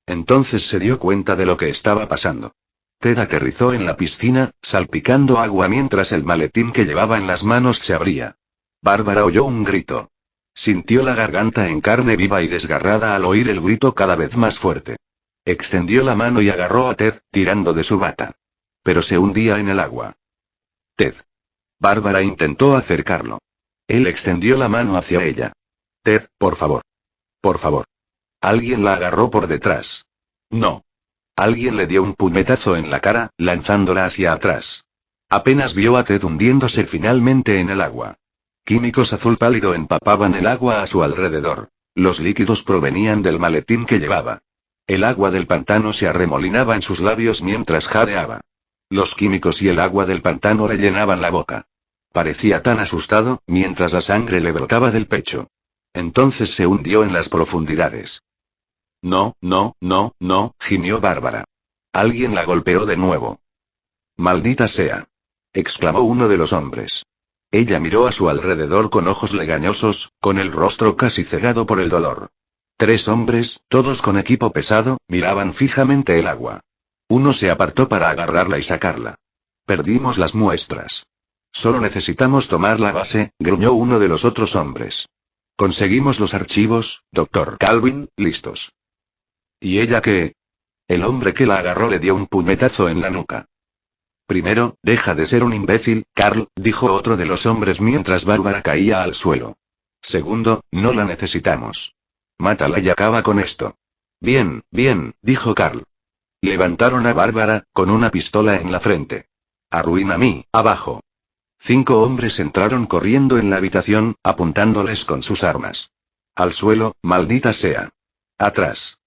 Entonces se dio cuenta de lo que estaba pasando. Ted aterrizó en la piscina, salpicando agua mientras el maletín que llevaba en las manos se abría. Bárbara oyó un grito. Sintió la garganta en carne viva y desgarrada al oír el grito cada vez más fuerte. Extendió la mano y agarró a Ted, tirando de su bata. Pero se hundía en el agua. Ted. Bárbara intentó acercarlo. Él extendió la mano hacia ella. Ted, por favor. Por favor. Alguien la agarró por detrás. No. Alguien le dio un puñetazo en la cara, lanzándola hacia atrás. Apenas vio a Ted hundiéndose finalmente en el agua. Químicos azul pálido empapaban el agua a su alrededor. Los líquidos provenían del maletín que llevaba. El agua del pantano se arremolinaba en sus labios mientras jadeaba. Los químicos y el agua del pantano le llenaban la boca. Parecía tan asustado, mientras la sangre le brotaba del pecho. Entonces se hundió en las profundidades. No, no, no, no, gimió Bárbara. Alguien la golpeó de nuevo. Maldita sea, exclamó uno de los hombres. Ella miró a su alrededor con ojos legañosos, con el rostro casi cegado por el dolor. 3 hombres, todos con equipo pesado, miraban fijamente el agua. Uno se apartó para agarrarla y sacarla. Perdimos las muestras. Solo necesitamos tomar la base, gruñó uno de los otros hombres. Conseguimos los archivos, Dr. Calvin, listos. ¿Y ella qué? El hombre que la agarró le dio un puñetazo en la nuca. Primero, deja de ser un imbécil, Carl, dijo otro de los hombres mientras Bárbara caía al suelo. Segundo, no la necesitamos. Mátala y acaba con esto. Bien, bien, dijo Carl. Levantaron a Bárbara, con una pistola en la frente. Arruina a mí, abajo. 5 hombres entraron corriendo en la habitación, apuntándoles con sus armas. Al suelo, maldita sea. Atrás.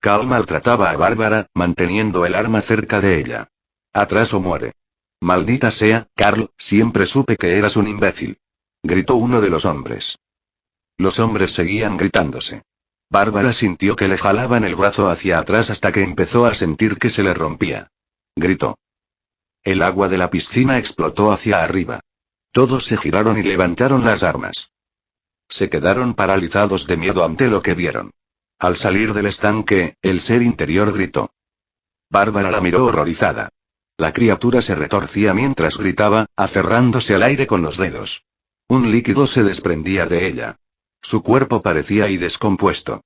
Carl maltrataba a Bárbara, manteniendo el arma cerca de ella. Atrás o muere. Maldita sea, Carl, siempre supe que eras un imbécil. Gritó uno de los hombres. Los hombres seguían gritándose. Bárbara sintió que le jalaban el brazo hacia atrás hasta que empezó a sentir que se le rompía. Gritó. El agua de la piscina explotó hacia arriba. Todos se giraron y levantaron las armas. Se quedaron paralizados de miedo ante lo que vieron. Al salir del estanque, el ser interior gritó. Bárbara la miró horrorizada. La criatura se retorcía mientras gritaba, aferrándose al aire con los dedos. Un líquido se desprendía de ella. Su cuerpo parecía descompuesto.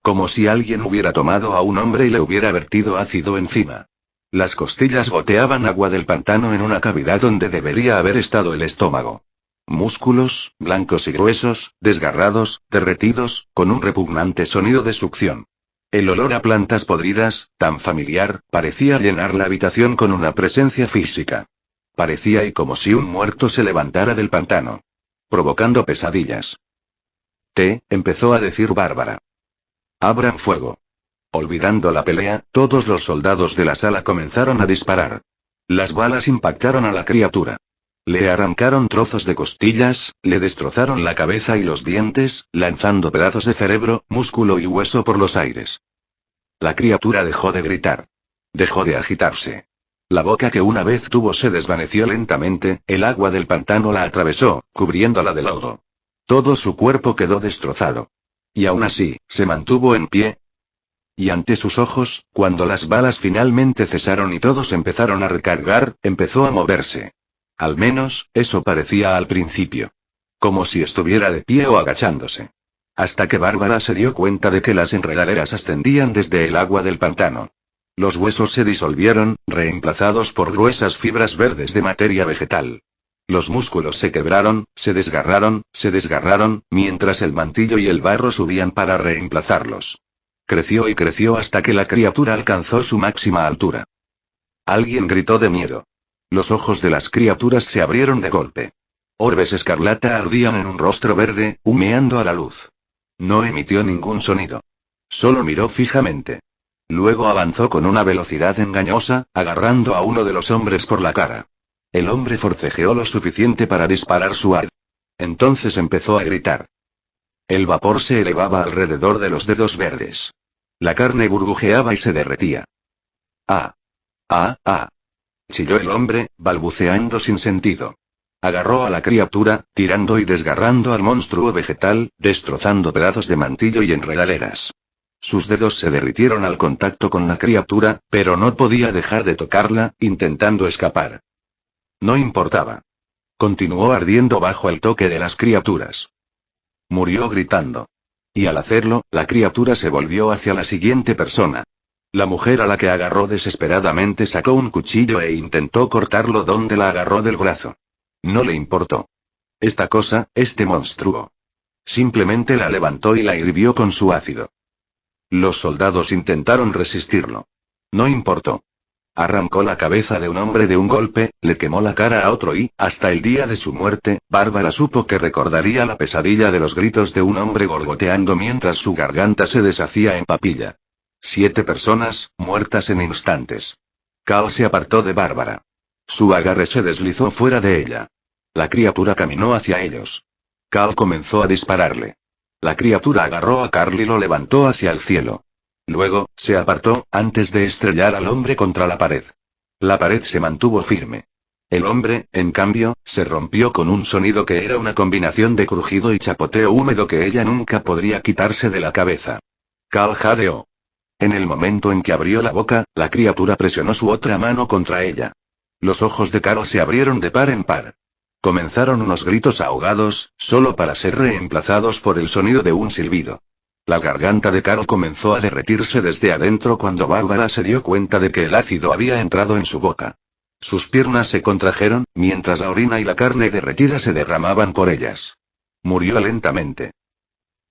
Como si alguien hubiera tomado a un hombre y le hubiera vertido ácido encima. Las costillas goteaban agua del pantano en una cavidad donde debería haber estado el estómago. Músculos, blancos y gruesos, desgarrados, derretidos, con un repugnante sonido de succión. El olor a plantas podridas, tan familiar, parecía llenar la habitación con una presencia física. Parecía y como si un muerto se levantara del pantano. Provocando pesadillas. Empezó a decir Bárbara. Abran fuego. Olvidando la pelea, todos los soldados de la sala comenzaron a disparar. Las balas impactaron a la criatura. Le arrancaron trozos de costillas, le destrozaron la cabeza y los dientes, lanzando pedazos de cerebro, músculo y hueso por los aires. La criatura dejó de gritar. Dejó de agitarse. La boca que una vez tuvo se desvaneció lentamente, el agua del pantano la atravesó, cubriéndola de lodo. Todo su cuerpo quedó destrozado. Y aún así, se mantuvo en pie. Y ante sus ojos, cuando las balas finalmente cesaron y todos empezaron a recargar, empezó a moverse. Al menos, eso parecía al principio. Como si estuviera de pie o agachándose. Hasta que Bárbara se dio cuenta de que las enredaderas ascendían desde el agua del pantano. Los huesos se disolvieron, reemplazados por gruesas fibras verdes de materia vegetal. Los músculos se quebraron, se desgarraron, mientras el mantillo y el barro subían para reemplazarlos. Creció y creció hasta que la criatura alcanzó su máxima altura. Alguien gritó de miedo. Los ojos de las criaturas se abrieron de golpe. Orbes escarlata ardían en un rostro verde, humeando a la luz. No emitió ningún sonido. Solo miró fijamente. Luego avanzó con una velocidad engañosa, agarrando a uno de los hombres por la cara. El hombre forcejeó lo suficiente para disparar su arma. Entonces empezó a gritar. El vapor se elevaba alrededor de los dedos verdes. La carne burbujeaba y se derretía. ¡Ah! ¡Ah! ¡Ah! Chilló el hombre, balbuceando sin sentido. Agarró a la criatura, tirando y desgarrando al monstruo vegetal, destrozando pedazos de mantillo y enredaderas. Sus dedos se derritieron al contacto con la criatura, pero no podía dejar de tocarla, intentando escapar. No importaba. Continuó ardiendo bajo el toque de las criaturas. Murió gritando. Y al hacerlo, la criatura se volvió hacia la siguiente persona. La mujer a la que agarró desesperadamente sacó un cuchillo e intentó cortarlo donde la agarró del brazo. No le importó. Esta cosa, este monstruo. Simplemente la levantó y la hirvió con su ácido. Los soldados intentaron resistirlo. No importó. Arrancó la cabeza de un hombre de un golpe, le quemó la cara a otro y, hasta el día de su muerte, Bárbara supo que recordaría la pesadilla de los gritos de un hombre gorgoteando mientras su garganta se deshacía en papilla. 7 personas, muertas en instantes. Cal se apartó de Bárbara. Su agarre se deslizó fuera de ella. La criatura caminó hacia ellos. Cal comenzó a dispararle. La criatura agarró a Carl y lo levantó hacia el cielo. Luego, se apartó, antes de estrellar al hombre contra la pared. La pared se mantuvo firme. El hombre, en cambio, se rompió con un sonido que era una combinación de crujido y chapoteo húmedo que ella nunca podría quitarse de la cabeza. Cal jadeó. En el momento en que abrió la boca, la criatura presionó su otra mano contra ella. Los ojos de Carl se abrieron de par en par. Comenzaron unos gritos ahogados, solo para ser reemplazados por el sonido de un silbido. La garganta de Carl comenzó a derretirse desde adentro cuando Bárbara se dio cuenta de que el ácido había entrado en su boca. Sus piernas se contrajeron, mientras la orina y la carne derretida se derramaban por ellas. Murió lentamente.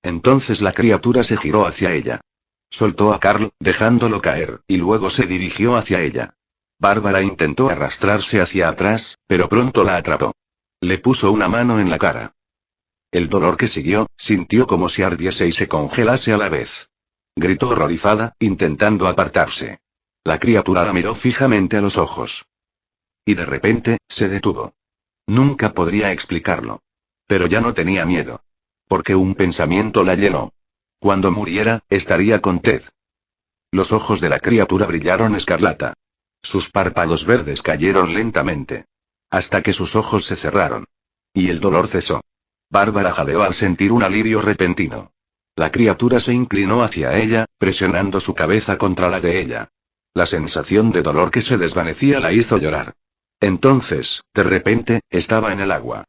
Entonces la criatura se giró hacia ella. Soltó a Carl, dejándolo caer, y luego se dirigió hacia ella. Bárbara intentó arrastrarse hacia atrás, pero pronto la atrapó. Le puso una mano en la cara. El dolor que siguió, sintió como si ardiese y se congelase a la vez. Gritó horrorizada, intentando apartarse. La criatura la miró fijamente a los ojos. Y de repente, se detuvo. Nunca podría explicarlo. Pero ya no tenía miedo. Porque un pensamiento la llenó. Cuando muriera, estaría con Ted. Los ojos de la criatura brillaron escarlata. Sus párpados verdes cayeron lentamente. Hasta que sus ojos se cerraron. Y el dolor cesó. Bárbara jadeó al sentir un alivio repentino. La criatura se inclinó hacia ella, presionando su cabeza contra la de ella. La sensación de dolor que se desvanecía la hizo llorar. Entonces, de repente, estaba en el agua.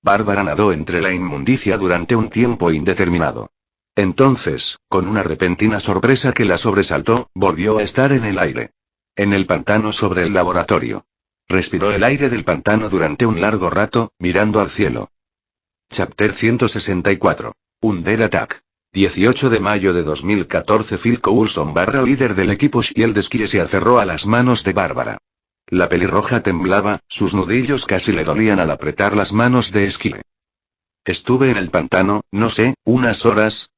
Bárbara nadó entre la inmundicia durante un tiempo indeterminado. Entonces, con una repentina sorpresa que la sobresaltó, volvió a estar en el aire. En el pantano sobre el laboratorio. Respiró el aire del pantano durante un largo rato, mirando al cielo. Chapter 164. Under Attack. 18 de mayo de 2014. Phil Coulson / líder del equipo Shield Esquí se aferró a las manos de Bárbara. La pelirroja temblaba, sus nudillos casi le dolían al apretar las manos de Esquí. Estuve en el pantano, no sé, unas horas.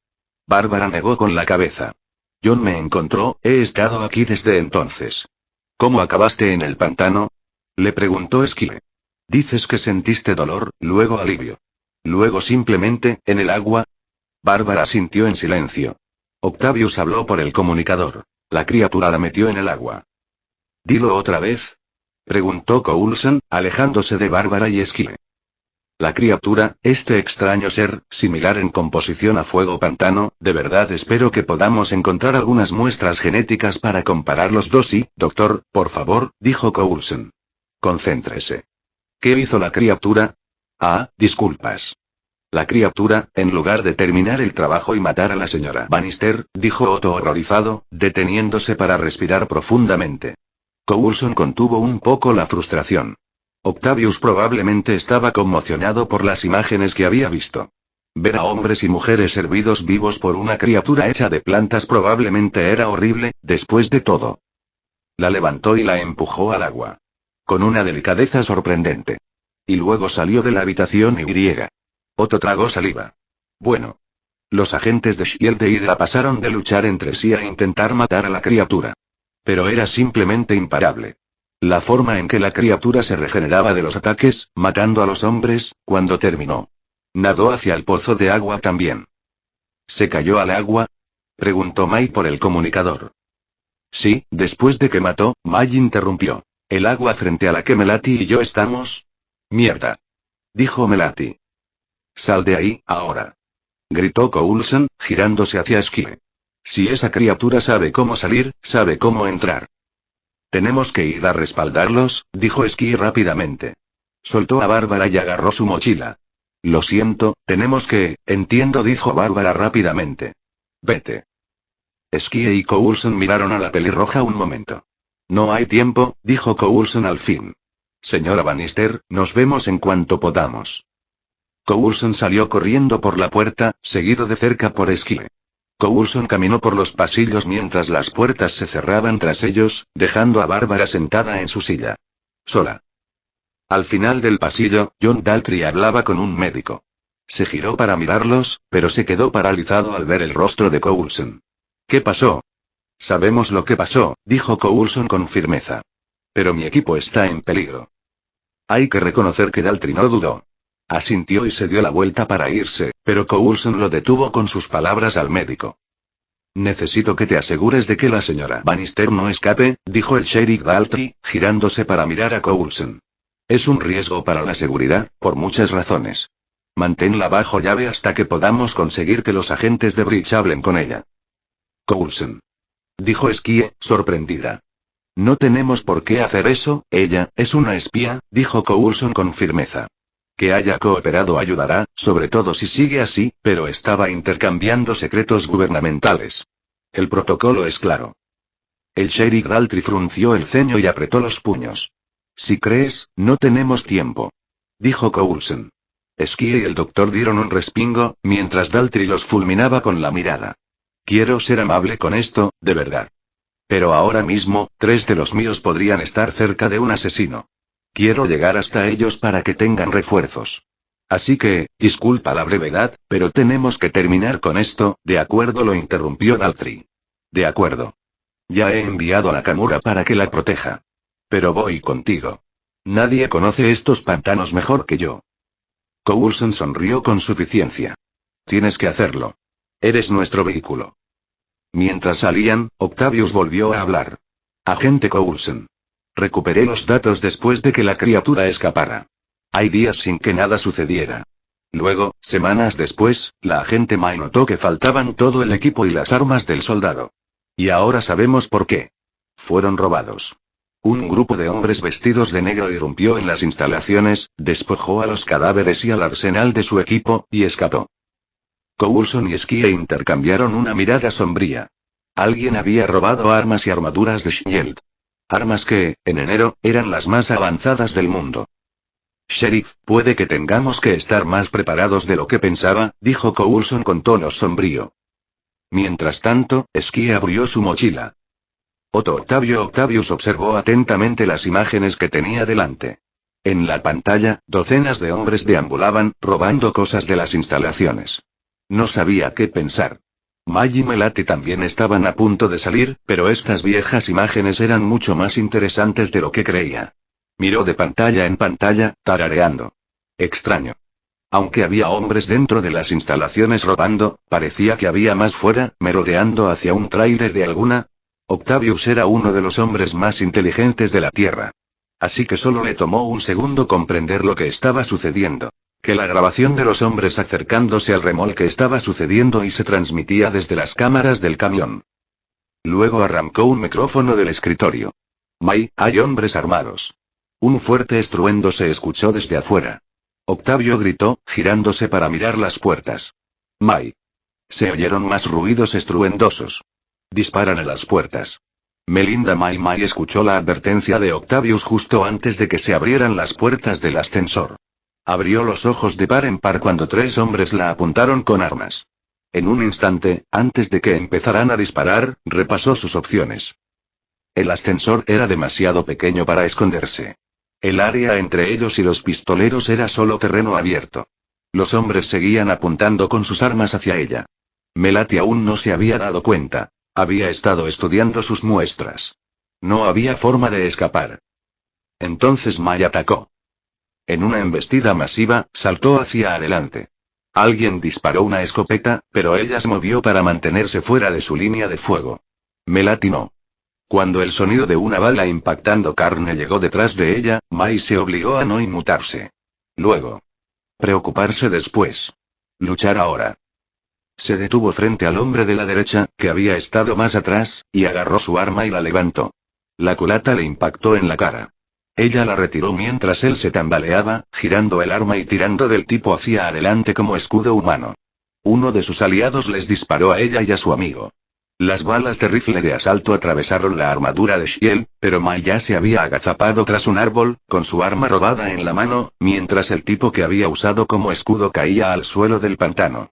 Bárbara negó con la cabeza. John me encontró, he estado aquí desde entonces. ¿Cómo acabaste en el pantano? Le preguntó Esquí. Dices que sentiste dolor, luego alivio. Luego simplemente, en el agua. Bárbara sintió en silencio. Octavius habló por el comunicador. La criatura la metió en el agua. ¿Dilo otra vez? Preguntó Coulson, alejándose de Bárbara y Esquí. La criatura, este extraño ser, similar en composición a fuego pantano, de verdad espero que podamos encontrar algunas muestras genéticas para comparar los dos y, doctor, por favor, dijo Coulson. Concéntrese. ¿Qué hizo la criatura? Ah, disculpas. La criatura, en lugar de terminar el trabajo y matar a la señora Bannister, dijo Otto horrorizado, deteniéndose para respirar profundamente. Coulson contuvo un poco la frustración. Octavius probablemente estaba conmocionado por las imágenes que había visto. Ver a hombres y mujeres hervidos vivos por una criatura hecha de plantas probablemente era horrible, después de todo. La levantó y la empujó al agua. Con una delicadeza sorprendente. Y luego salió de la habitación y. Otto tragó saliva. Bueno. Los agentes de Shield y Hydra pasaron de luchar entre sí a intentar matar a la criatura. Pero era simplemente imparable. La forma en que la criatura se regeneraba de los ataques, matando a los hombres, cuando terminó. Nadó hacia el pozo de agua también. ¿Se cayó al agua? Preguntó Mai por el comunicador. Sí, después de que mató, Mai interrumpió. ¿El agua frente a la que Melati y yo estamos? Mierda. Dijo Melati. Sal de ahí, ahora. Gritó Coulson, girándose hacia Esquí. Si esa criatura sabe cómo salir, sabe cómo entrar. Tenemos que ir a respaldarlos, dijo Esquí rápidamente. Soltó a Bárbara y agarró su mochila. Lo siento, tenemos que, entiendo, dijo Bárbara rápidamente. Vete. Esquí y Coulson miraron a la pelirroja un momento. No hay tiempo, dijo Coulson al fin. Señora Bannister, nos vemos en cuanto podamos. Coulson salió corriendo por la puerta, seguido de cerca por Esquí. Coulson caminó por los pasillos mientras las puertas se cerraban tras ellos, dejando a Bárbara sentada en su silla. Sola. Al final del pasillo, John Daltrey hablaba con un médico. Se giró para mirarlos, pero se quedó paralizado al ver el rostro de Coulson. ¿Qué pasó? Sabemos lo que pasó, dijo Coulson con firmeza. Pero mi equipo está en peligro. Hay que reconocer que Daltrey no dudó. Asintió y se dio la vuelta para irse, pero Coulson lo detuvo con sus palabras al médico. Necesito que te asegures de que la señora Bannister no escape, dijo el sheriff Daltrey, girándose para mirar a Coulson. Es un riesgo para la seguridad, por muchas razones. Manténla bajo llave hasta que podamos conseguir que los agentes de Bridge hablen con ella. Coulson. Dijo Esquí, sorprendida. No tenemos por qué hacer eso, ella es una espía, dijo Coulson con firmeza. Que haya cooperado ayudará, sobre todo si sigue así, pero estaba intercambiando secretos gubernamentales. El protocolo es claro. El sheriff Daltrey frunció el ceño y apretó los puños. Si crees, no tenemos tiempo. Dijo Coulson. Esquí y el doctor dieron un respingo, mientras Daltrey los fulminaba con la mirada. Quiero ser amable con esto, de verdad. Pero ahora mismo, 3 de los míos podrían estar cerca de un asesino. Quiero llegar hasta ellos para que tengan refuerzos. Así que, disculpa la brevedad, pero tenemos que terminar con esto, ¿de acuerdo? Lo interrumpió Daltrey. De acuerdo. Ya he enviado a Nakamura para que la proteja. Pero voy contigo. Nadie conoce estos pantanos mejor que yo. Coulson sonrió con suficiencia. Tienes que hacerlo. Eres nuestro vehículo. Mientras salían, Octavius volvió a hablar. Agente Coulson. Recuperé los datos después de que la criatura escapara. Hay días sin que nada sucediera. Luego, semanas después, la agente Mai notó que faltaban todo el equipo y las armas del soldado. Y ahora sabemos por qué. Fueron robados. Un grupo de hombres vestidos de negro irrumpió en las instalaciones, despojó a los cadáveres y al arsenal de su equipo, y escapó. Coulson y Skie intercambiaron una mirada sombría. Alguien había robado armas y armaduras de Shield. Armas que, en enero, eran las más avanzadas del mundo. Sheriff, puede que tengamos que estar más preparados de lo que pensaba, dijo Coulson con tono sombrío. Mientras tanto, Skie abrió su mochila. Octavius observó atentamente las imágenes que tenía delante. En la pantalla, docenas de hombres deambulaban, robando cosas de las instalaciones. No sabía qué pensar. May y Melati también estaban a punto de salir, pero estas viejas imágenes eran mucho más interesantes de lo que creía. Miró de pantalla en pantalla, tarareando. Extraño. Aunque había hombres dentro de las instalaciones robando, parecía que había más fuera, merodeando hacia un tráiler de alguna. Octavius era uno de los hombres más inteligentes de la Tierra. Así que solo le tomó un segundo comprender lo que estaba sucediendo. Que la grabación de los hombres acercándose al remolque estaba sucediendo y se transmitía desde las cámaras del camión. Luego arrancó un micrófono del escritorio. May, hay hombres armados. Un fuerte estruendo se escuchó desde afuera. Octavio gritó, girándose para mirar las puertas. May. Se oyeron más ruidos estruendosos. Disparan a las puertas. Melinda May escuchó la advertencia de Octavius justo antes de que se abrieran las puertas del ascensor. Abrió los ojos de par en par cuando 3 hombres la apuntaron con armas. En un instante, antes de que empezaran a disparar, repasó sus opciones. El ascensor era demasiado pequeño para esconderse. El área entre ellos y los pistoleros era solo terreno abierto. Los hombres seguían apuntando con sus armas hacia ella. Melati aún no se había dado cuenta. Había estado estudiando sus muestras. No había forma de escapar. Entonces May atacó. En una embestida masiva, saltó hacia adelante. Alguien disparó una escopeta, pero ella se movió para mantenerse fuera de su línea de fuego. Melati no. Cuando el sonido de una bala impactando carne llegó detrás de ella, May se obligó a no inmutarse. Luego. Preocuparse después. Luchar ahora. Se detuvo frente al hombre de la derecha, que había estado más atrás, y agarró su arma y la levantó. La culata le impactó en la cara. Ella la retiró mientras él se tambaleaba, girando el arma y tirando del tipo hacia adelante como escudo humano. Uno de sus aliados les disparó a ella y a su amigo. Las balas de rifle de asalto atravesaron la armadura de Shield, pero May ya se había agazapado tras un árbol, con su arma robada en la mano, mientras el tipo que había usado como escudo caía al suelo del pantano.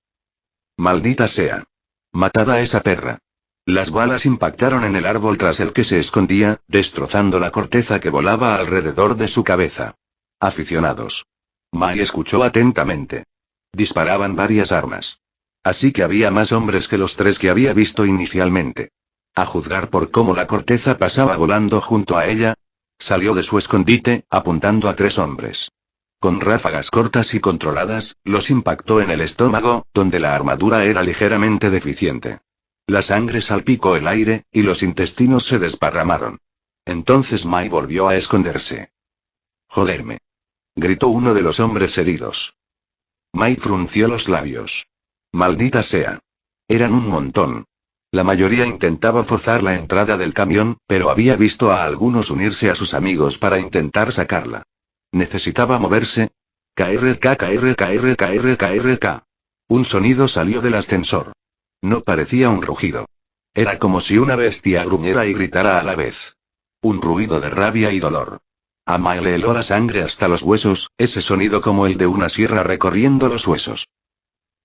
Maldita sea. Matad a esa perra. Las balas impactaron en el árbol tras el que se escondía, destrozando la corteza que volaba alrededor de su cabeza. Aficionados. May escuchó atentamente. Disparaban varias armas. Así que había más hombres que los 3 que había visto inicialmente. A juzgar por cómo la corteza pasaba volando junto a ella, salió de su escondite, apuntando a 3 hombres. Con ráfagas cortas y controladas, los impactó en el estómago, donde la armadura era ligeramente deficiente. La sangre salpicó el aire, y los intestinos se desparramaron. Entonces May volvió a esconderse. Joderme. Gritó uno de los hombres heridos. May frunció los labios. Maldita sea. Eran un montón. La mayoría intentaba forzar la entrada del camión, pero había visto a algunos unirse a sus amigos para intentar sacarla. Necesitaba moverse. KRK. Un sonido salió del ascensor. No parecía un rugido. Era como si una bestia gruñera y gritara a la vez. Un ruido de rabia y dolor. A May le heló la sangre hasta los huesos, ese sonido como el de una sierra recorriendo los huesos.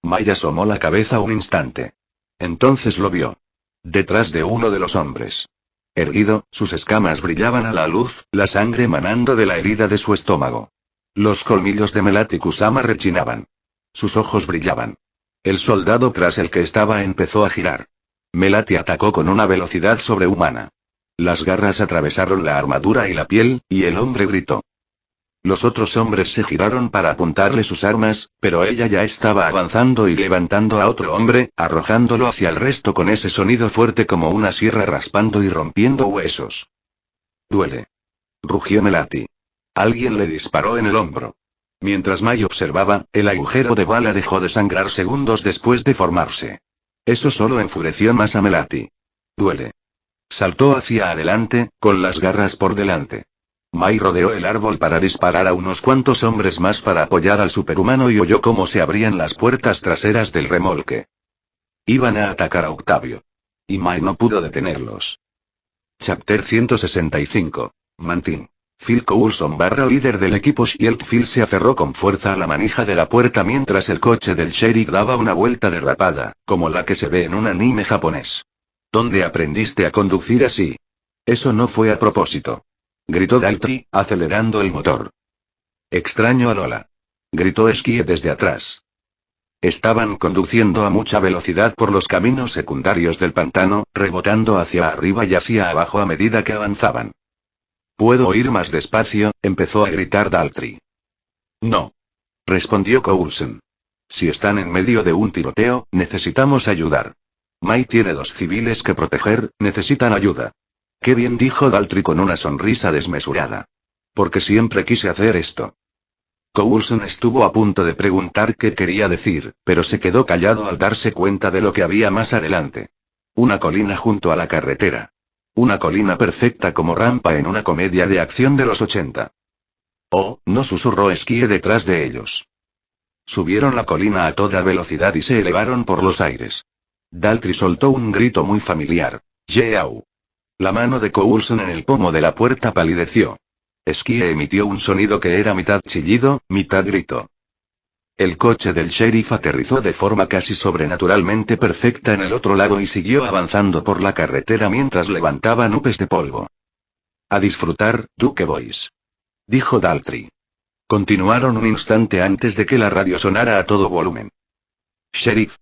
May asomó la cabeza un instante. Entonces lo vio. Detrás de uno de los hombres. Erguido, sus escamas brillaban a la luz, la sangre manando de la herida de su estómago. Los colmillos de Melati Kusama rechinaban. Sus ojos brillaban. El soldado tras el que estaba empezó a girar. Melati atacó con una velocidad sobrehumana. Las garras atravesaron la armadura y la piel, y el hombre gritó. Los otros hombres se giraron para apuntarle sus armas, pero ella ya estaba avanzando y levantando a otro hombre, arrojándolo hacia el resto con ese sonido fuerte como una sierra raspando y rompiendo huesos. Duele. Rugió Melati. Alguien le disparó en el hombro. Mientras May observaba, el agujero de bala dejó de sangrar segundos después de formarse. Eso solo enfureció más a Melati. Duele. Saltó hacia adelante, con las garras por delante. Mai rodeó el árbol para disparar a unos cuantos hombres más para apoyar al superhumano y oyó cómo se abrían las puertas traseras del remolque. Iban a atacar a Octavio. Y Mai no pudo detenerlos. Chapter 165. Mantin. Phil Coulson / líder del equipo Shield. Phil se aferró con fuerza a la manija de la puerta mientras el coche del sheriff daba una vuelta derrapada, como la que se ve en un anime japonés. ¿Dónde aprendiste a conducir así? Eso no fue a propósito. Gritó Daltrey, acelerando el motor. Extraño a Lola. Gritó Skie desde atrás. Estaban conduciendo a mucha velocidad por los caminos secundarios del pantano, rebotando hacia arriba y hacia abajo a medida que avanzaban. «¿Puedo ir más despacio?», empezó a gritar Daltrey. «No», respondió Coulson. «Si están en medio de un tiroteo, necesitamos ayudar. Mai tiene 2 civiles que proteger, necesitan ayuda». «Qué bien», dijo Daltrey con una sonrisa desmesurada. «Porque siempre quise hacer esto». Coulson estuvo a punto de preguntar qué quería decir, pero se quedó callado al darse cuenta de lo que había más adelante. Una colina junto a la carretera. Una colina perfecta como rampa en una comedia de acción de los 80. «Oh», no, susurró Skie detrás de ellos. Subieron la colina a toda velocidad y se elevaron por los aires. Daltrey soltó un grito muy familiar. «Yeau». La mano de Coulson en el pomo de la puerta palideció. Skie emitió un sonido que era mitad chillido, mitad grito. El coche del sheriff aterrizó de forma casi sobrenaturalmente perfecta en el otro lado y siguió avanzando por la carretera mientras levantaba nubes de polvo. «A disfrutar, Duke Boys», dijo Daltrey. Continuaron un instante antes de que la radio sonara a todo volumen. «Sheriff».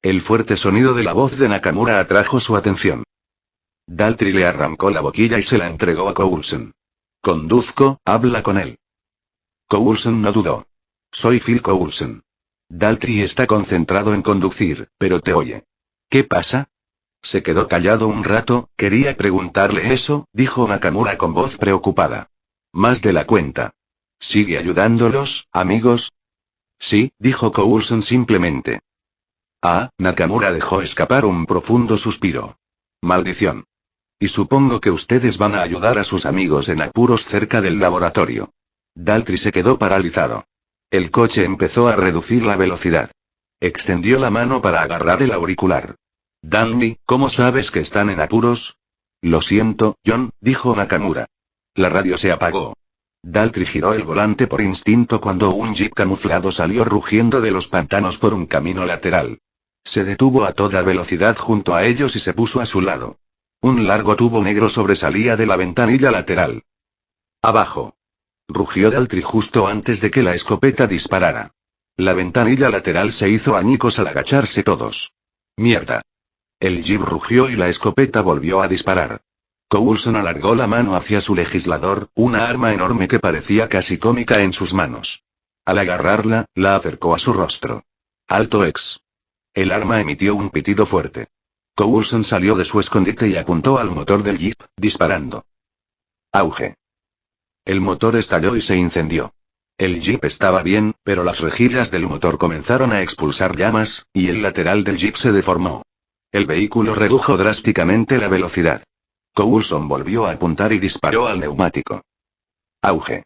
El fuerte sonido de la voz de Nakamura atrajo su atención. Daltrey le arrancó la boquilla y se la entregó a Coulson. «Conduzco, habla con él». Coulson no dudó. «Soy Phil Coulson». Daltrey está concentrado en conducir, pero te oye. «¿Qué pasa?» Se quedó callado un rato. «Quería preguntarle eso», dijo Nakamura con voz preocupada. «Más de la cuenta. ¿Sigue ayudándolos, amigos?» «Sí», dijo Coulson simplemente. «Ah», Nakamura dejó escapar un profundo suspiro. «Maldición. Y supongo que ustedes van a ayudar a sus amigos en apuros cerca del laboratorio». Daltrey se quedó paralizado. El coche empezó a reducir la velocidad. Extendió la mano para agarrar el auricular. «Danny, ¿cómo sabes que están en apuros?» «Lo siento, John», dijo Nakamura. La radio se apagó. Daltrey giró el volante por instinto cuando un jeep camuflado salió rugiendo de los pantanos por un camino lateral. Se detuvo a toda velocidad junto a ellos y se puso a su lado. Un largo tubo negro sobresalía de la ventanilla lateral. «Abajo», rugió Daltrey justo antes de que la escopeta disparara. La ventanilla lateral se hizo añicos al agacharse todos. «Mierda». El jeep rugió y la escopeta volvió a disparar. Coulson alargó la mano hacia su legislador, una arma enorme que parecía casi cómica en sus manos. Al agarrarla, la acercó a su rostro. «Alto ex». El arma emitió un pitido fuerte. Coulson salió de su escondite y apuntó al motor del jeep, disparando. Auge. El motor estalló y se incendió. El jeep estaba bien, pero las rejillas del motor comenzaron a expulsar llamas, y el lateral del jeep se deformó. El vehículo redujo drásticamente la velocidad. Coulson volvió a apuntar y disparó al neumático. Auge.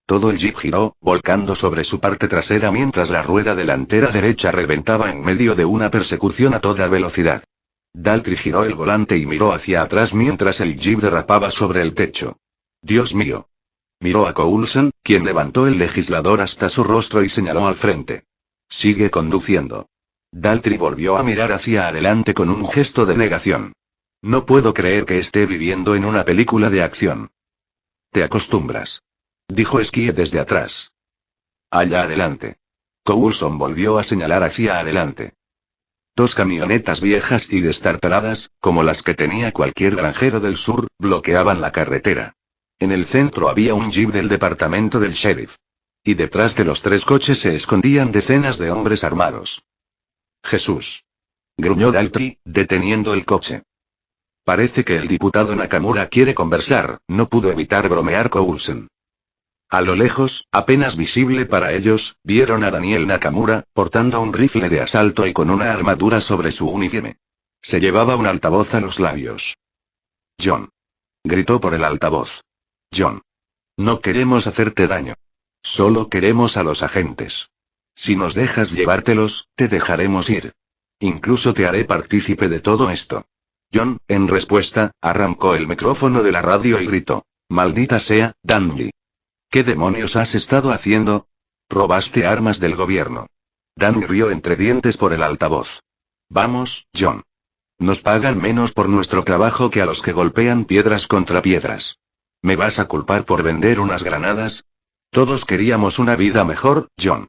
Todo el jeep giró, volcando sobre su parte trasera mientras la rueda delantera derecha reventaba en medio de una persecución a toda velocidad. Daltrey giró el volante y miró hacia atrás mientras el jeep derrapaba sobre el techo. «Dios mío». Miró a Coulson, quien levantó el legislador hasta su rostro y señaló al frente. «Sigue conduciendo». Daltrey volvió a mirar hacia adelante con un gesto de negación. «No puedo creer que esté viviendo en una película de acción». «Te acostumbras», dijo Skie desde atrás. «Allá adelante». Coulson volvió a señalar hacia adelante. 2 camionetas viejas y destartaladas, como las que tenía cualquier granjero del sur, bloqueaban la carretera. En el centro había un jeep del departamento del sheriff. Y detrás de los 3 coches se escondían decenas de hombres armados. «Jesús», gruñó Daltrey, deteniendo el coche. «Parece que el diputado Nakamura quiere conversar», no pudo evitar bromear Coulson. A lo lejos, apenas visible para ellos, vieron a Daniel Nakamura, portando un rifle de asalto y con una armadura sobre su uniforme. Se llevaba un altavoz a los labios. «John», gritó por el altavoz. «John». No queremos hacerte daño. Solo queremos a los agentes. Si nos dejas llevártelos, te dejaremos ir. Incluso te haré partícipe de todo esto. John, en respuesta, arrancó el micrófono de la radio y gritó. Maldita sea, Danny. ¿Qué demonios has estado haciendo? Robaste armas del gobierno. Danny rió entre dientes por el altavoz. Vamos, John. Nos pagan menos por nuestro trabajo que a los que golpean piedras contra piedras. ¿Me vas a culpar por vender unas granadas? Todos queríamos una vida mejor, John.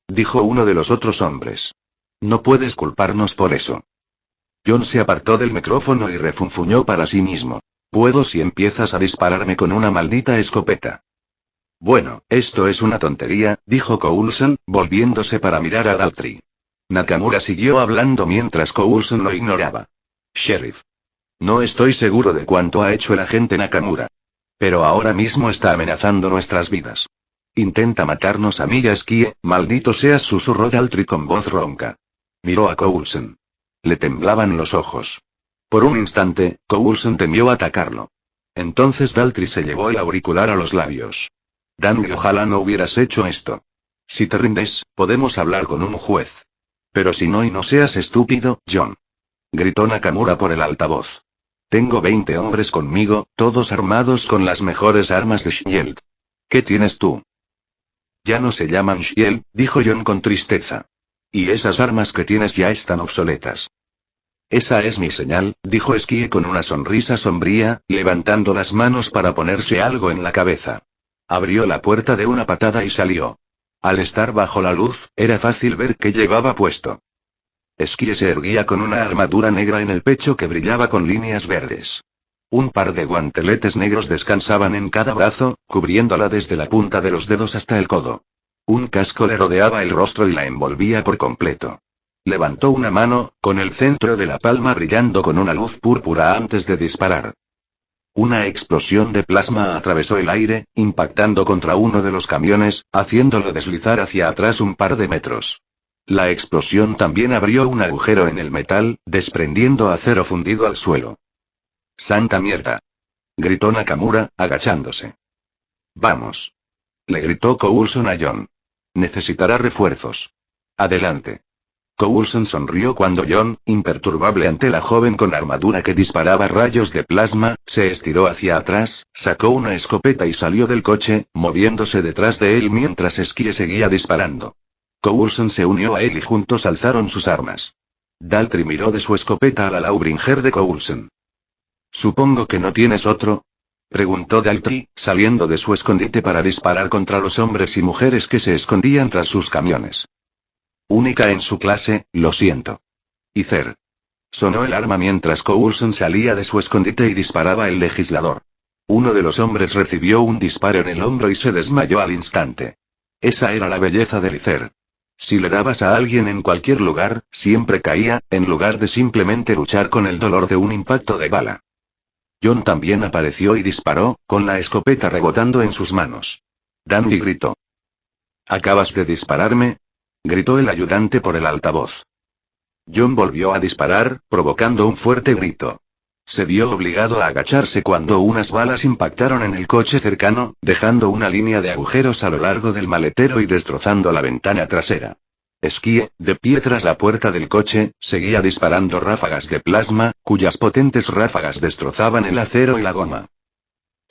Dijo uno de los otros hombres. No puedes culparnos por eso. John se apartó del micrófono y refunfuñó para sí mismo. Puedo si empiezas a dispararme con una maldita escopeta. Bueno, esto es una tontería, dijo Coulson, volviéndose para mirar a Daltrey. Nakamura siguió hablando mientras Coulson lo ignoraba. Sheriff. No estoy seguro de cuánto ha hecho el agente Nakamura. Pero ahora mismo está amenazando nuestras vidas. Intenta matarnos a mí y a Skie, maldito seas, susurró Daltrey con voz ronca. Miró a Coulson. Le temblaban los ojos. Por un instante, Coulson temió atacarlo. Entonces Daltrey se llevó el auricular a los labios. Danny, ojalá no hubieras hecho esto. Si te rindes, podemos hablar con un juez. Pero si no, y no seas estúpido, John. Gritó Nakamura por el altavoz. Tengo 20 hombres conmigo, todos armados con las mejores armas de Shield. ¿Qué tienes tú? Ya no se llaman Shield, dijo John con tristeza. Y esas armas que tienes ya están obsoletas. Esa es mi señal, dijo Skie con una sonrisa sombría, levantando las manos para ponerse algo en la cabeza. Abrió la puerta de una patada y salió. Al estar bajo la luz, era fácil ver qué llevaba puesto. Skie se erguía con una armadura negra en el pecho que brillaba con líneas verdes. Un par de guanteletes negros descansaban en cada brazo, cubriéndola desde la punta de los dedos hasta el codo. Un casco le rodeaba el rostro y la envolvía por completo. Levantó una mano, con el centro de la palma brillando con una luz púrpura antes de disparar. Una explosión de plasma atravesó el aire, impactando contra uno de los camiones, haciéndolo deslizar hacia atrás un par de metros. La explosión también abrió un agujero en el metal, desprendiendo acero fundido al suelo. ¡Santa mierda! Gritó Nakamura, agachándose. ¡Vamos! Le gritó Coulson a John. Necesitará refuerzos. Adelante. Coulson sonrió cuando John, imperturbable ante la joven con armadura que disparaba rayos de plasma, se estiró hacia atrás, sacó una escopeta y salió del coche, moviéndose detrás de él mientras Skie seguía disparando. Coulson se unió a él y juntos alzaron sus armas. Daltrey miró de su escopeta a la Laubringer de Coulson. «¿Supongo que no tienes otro?», preguntó Daltrey, saliendo de su escondite para disparar contra los hombres y mujeres que se escondían tras sus camiones. «Única en su clase, lo siento». «Icer». Sonó el arma mientras Coulson salía de su escondite y disparaba el legislador. Uno de los hombres recibió un disparo en el hombro y se desmayó al instante. Esa era la belleza del Icer. Si le dabas a alguien en cualquier lugar, siempre caía, en lugar de simplemente luchar con el dolor de un impacto de bala. John también apareció y disparó, con la escopeta rebotando en sus manos. Danny gritó. «¿Acabas de dispararme?», gritó el ayudante por el altavoz. John volvió a disparar, provocando un fuerte grito. Se vio obligado a agacharse cuando unas balas impactaron en el coche cercano, dejando una línea de agujeros a lo largo del maletero y destrozando la ventana trasera. Skie, de pie tras la puerta del coche, seguía disparando ráfagas de plasma, cuyas potentes ráfagas destrozaban el acero y la goma.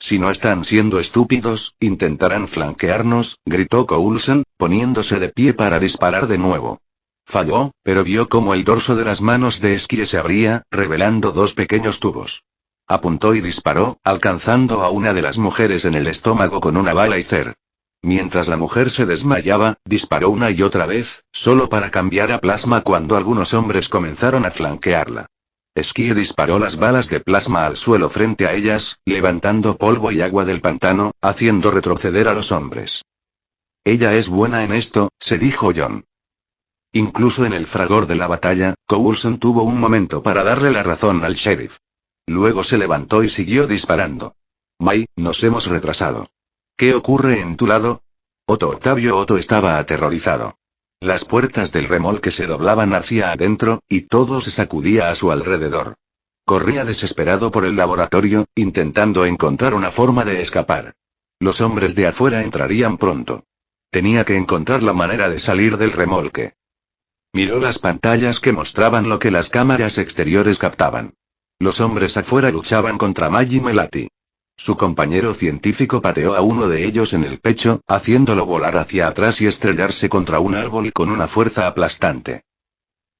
«Si no están siendo estúpidos, intentarán flanquearnos», gritó Coulson, poniéndose de pie para disparar de nuevo. Falló, pero vio cómo el dorso de las manos de Skie se abría, revelando dos pequeños tubos. Apuntó y disparó, alcanzando a una de las mujeres en el estómago con una bala Icer. Mientras la mujer se desmayaba, disparó una y otra vez, solo para cambiar a plasma cuando algunos hombres comenzaron a flanquearla. Skie disparó las balas de plasma al suelo frente a ellas, levantando polvo y agua del pantano, haciendo retroceder a los hombres. «Ella es buena en esto», se dijo John. Incluso en el fragor de la batalla, Coulson tuvo un momento para darle la razón al sheriff. Luego se levantó y siguió disparando. «May, nos hemos retrasado». «¿Qué ocurre en tu lado?». Otto estaba aterrorizado. Las puertas del remolque se doblaban hacia adentro, y todo se sacudía a su alrededor. Corría desesperado por el laboratorio, intentando encontrar una forma de escapar. Los hombres de afuera entrarían pronto. Tenía que encontrar la manera de salir del remolque. Miró las pantallas que mostraban lo que las cámaras exteriores captaban. Los hombres afuera luchaban contra Mai y Melati. Su compañero científico pateó a uno de ellos en el pecho, haciéndolo volar hacia atrás y estrellarse contra un árbol con una fuerza aplastante.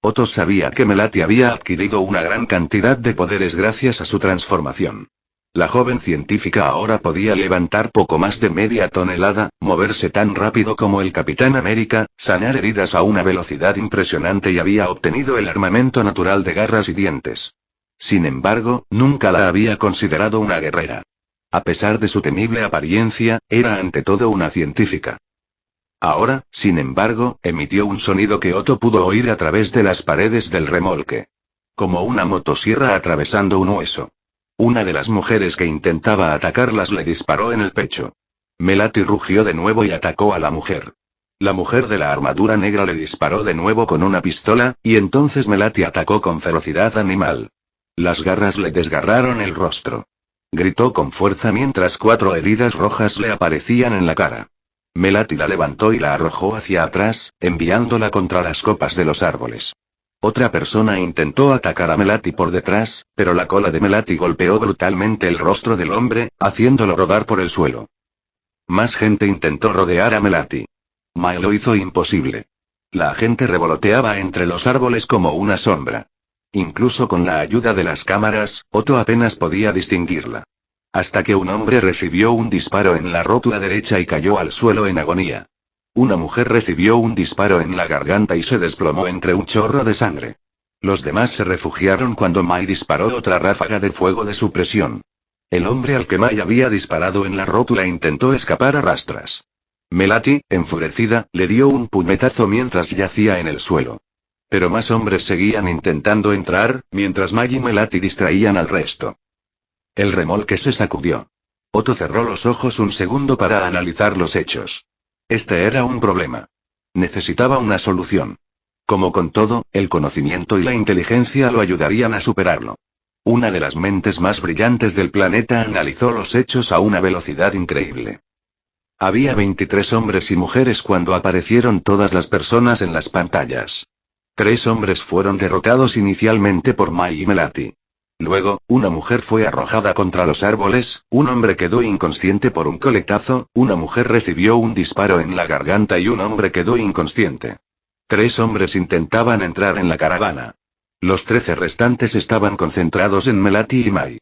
Otto sabía que Melati había adquirido una gran cantidad de poderes gracias a su transformación. La joven científica ahora podía levantar poco más de media tonelada, moverse tan rápido como el Capitán América, sanar heridas a una velocidad impresionante y había obtenido el armamento natural de garras y dientes. Sin embargo, nunca la había considerado una guerrera. A pesar de su temible apariencia, era ante todo una científica. Ahora, sin embargo, emitió un sonido que Otto pudo oír a través de las paredes del remolque. Como una motosierra atravesando un hueso. Una de las mujeres que intentaba atacarlas le disparó en el pecho. Melati rugió de nuevo y atacó a la mujer. La mujer de la armadura negra le disparó de nuevo con una pistola, y entonces Melati atacó con ferocidad animal. Las garras le desgarraron el rostro. Gritó con fuerza mientras 4 heridas rojas le aparecían en la cara. Melati la levantó y la arrojó hacia atrás, enviándola contra las copas de los árboles. Otra persona intentó atacar a Melati por detrás, pero la cola de Melati golpeó brutalmente el rostro del hombre, haciéndolo rodar por el suelo. Más gente intentó rodear a Melati. Mai lo hizo imposible. La gente revoloteaba entre los árboles como una sombra. Incluso con la ayuda de las cámaras, Otto apenas podía distinguirla. Hasta que un hombre recibió un disparo en la rótula derecha y cayó al suelo en agonía. Una mujer recibió un disparo en la garganta y se desplomó entre un chorro de sangre. Los demás se refugiaron cuando Mai disparó otra ráfaga de fuego de supresión. El hombre al que Mai había disparado en la rótula intentó escapar a rastras. Melati, enfurecida, le dio un puñetazo mientras yacía en el suelo. Pero más hombres seguían intentando entrar, mientras Mai y Melati distraían al resto. El remolque se sacudió. Otto cerró los ojos un segundo para analizar los hechos. Este era un problema. Necesitaba una solución. Como con todo, el conocimiento y la inteligencia lo ayudarían a superarlo. Una de las mentes más brillantes del planeta analizó los hechos a una velocidad increíble. Había 23 hombres y mujeres cuando aparecieron todas las personas en las pantallas. 3 hombres fueron derrotados inicialmente por Mai y Melati. Luego, una mujer fue arrojada contra los árboles, un hombre quedó inconsciente por un coletazo, una mujer recibió un disparo en la garganta y un hombre quedó inconsciente. 3 hombres intentaban entrar en la caravana. Los 13 restantes estaban concentrados en Melati y Mai.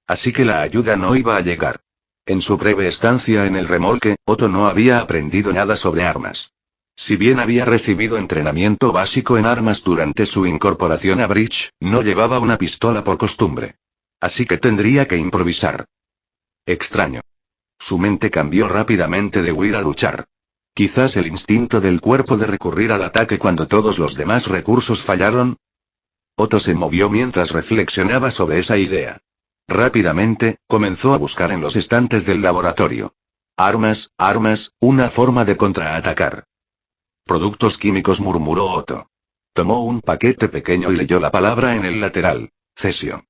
Así que la ayuda no iba a llegar. En su breve estancia en el remolque, Otto no había aprendido nada sobre armas. Si bien había recibido entrenamiento básico en armas durante su incorporación a Bridge, no llevaba una pistola por costumbre. Así que tendría que improvisar. Extraño. Su mente cambió rápidamente de huir a luchar. Quizás el instinto del cuerpo de recurrir al ataque cuando todos los demás recursos fallaron. Otto se movió mientras reflexionaba sobre esa idea. Rápidamente, comenzó a buscar en los estantes del laboratorio. Armas, una forma de contraatacar. Productos químicos, murmuró Otto. Tomó un paquete pequeño y leyó la palabra en el lateral. Cesio.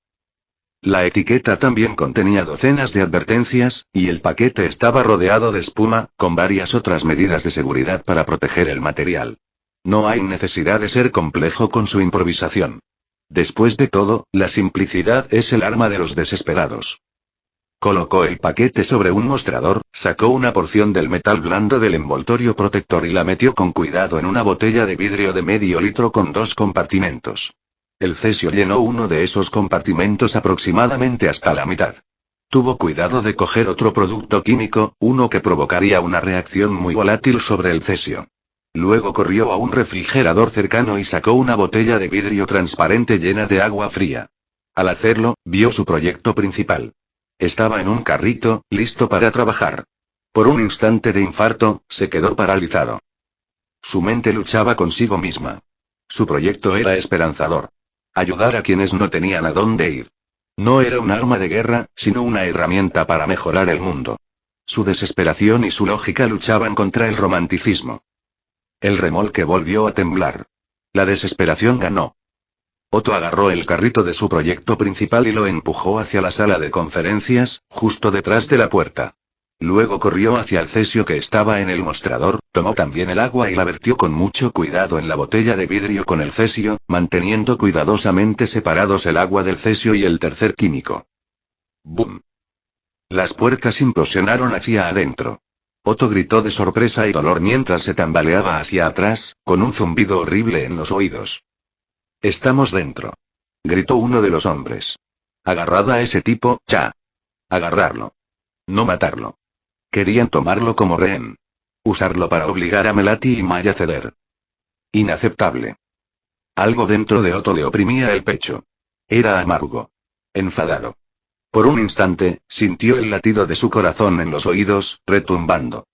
La etiqueta también contenía docenas de advertencias, y el paquete estaba rodeado de espuma, con varias otras medidas de seguridad para proteger el material. No hay necesidad de ser complejo con su improvisación. Después de todo, la simplicidad es el arma de los desesperados. Colocó el paquete sobre un mostrador, sacó una porción del metal blando del envoltorio protector y la metió con cuidado en una botella de vidrio de medio litro con 2 compartimentos. El cesio llenó uno de esos compartimentos aproximadamente hasta la mitad. Tuvo cuidado de coger otro producto químico, uno que provocaría una reacción muy volátil sobre el cesio. Luego corrió a un refrigerador cercano y sacó una botella de vidrio transparente llena de agua fría. Al hacerlo, vio su proyecto principal. Estaba en un carrito, listo para trabajar. Por un instante de infarto, se quedó paralizado. Su mente luchaba consigo misma. Su proyecto era esperanzador. Ayudar a quienes no tenían a dónde ir. No era un arma de guerra, sino una herramienta para mejorar el mundo. Su desesperación y su lógica luchaban contra el romanticismo. El remolque volvió a temblar. La desesperación ganó. Otto agarró el carrito de su proyecto principal y lo empujó hacia la sala de conferencias, justo detrás de la puerta. Luego corrió hacia el cesio que estaba en el mostrador, tomó también el agua y la vertió con mucho cuidado en la botella de vidrio con el cesio, manteniendo cuidadosamente separados el agua del cesio y el tercer químico. ¡Bum! Las puercas implosionaron hacia adentro. Otto gritó de sorpresa y dolor mientras se tambaleaba hacia atrás, con un zumbido horrible en los oídos. «Estamos dentro», gritó uno de los hombres. «Agarrad a ese tipo, ya. Agarrarlo. No matarlo. Querían tomarlo como rehén. Usarlo para obligar a Melati y Maya a ceder». Inaceptable. Algo dentro de Otto le oprimía el pecho. Era amargo. Enfadado. Por un instante, sintió el latido de su corazón en los oídos, retumbando.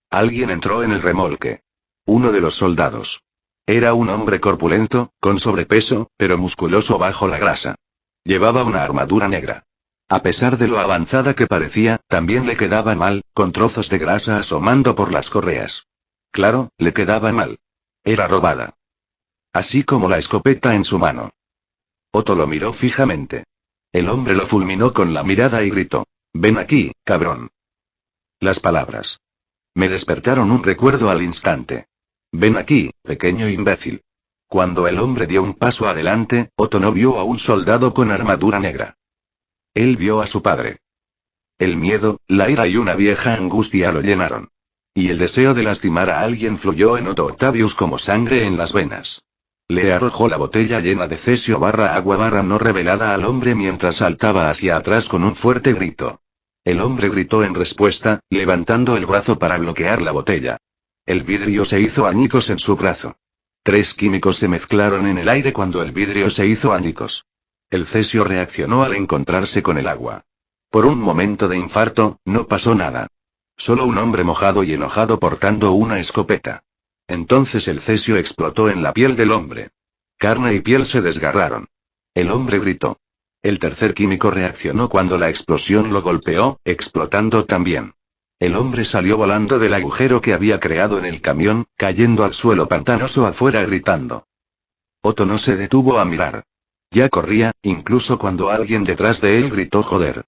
Alguien entró en el remolque. Uno de los soldados. Era un hombre corpulento, con sobrepeso, pero musculoso bajo la grasa. Llevaba una armadura negra. A pesar de lo avanzada que parecía, también le quedaba mal, con trozos de grasa asomando por las correas. Claro, le quedaba mal. Era robada. Así como la escopeta en su mano. Otto lo miró fijamente. El hombre lo fulminó con la mirada y gritó: «Ven aquí, cabrón». Las palabras me despertaron un recuerdo al instante. «Ven aquí, pequeño imbécil». Cuando el hombre dio un paso adelante, Otto no vio a un soldado con armadura negra. Él vio a su padre. El miedo, la ira y una vieja angustia lo llenaron. Y el deseo de lastimar a alguien fluyó en Otto Octavius como sangre en las venas. Le arrojó la botella llena de cesio agua no revelada al hombre mientras saltaba hacia atrás con un fuerte grito. El hombre gritó en respuesta, levantando el brazo para bloquear la botella. El vidrio se hizo añicos en su brazo. 3 químicos se mezclaron en el aire cuando el vidrio se hizo añicos. El cesio reaccionó al encontrarse con el agua. Por un momento de infarto, no pasó nada. Solo un hombre mojado y enojado portando una escopeta. Entonces el cesio explotó en la piel del hombre. Carne y piel se desgarraron. El hombre gritó. El tercer químico reaccionó cuando la explosión lo golpeó, explotando también. El hombre salió volando del agujero que había creado en el camión, cayendo al suelo pantanoso afuera gritando. Otto no se detuvo a mirar. Ya corría, incluso cuando alguien detrás de él gritó joder.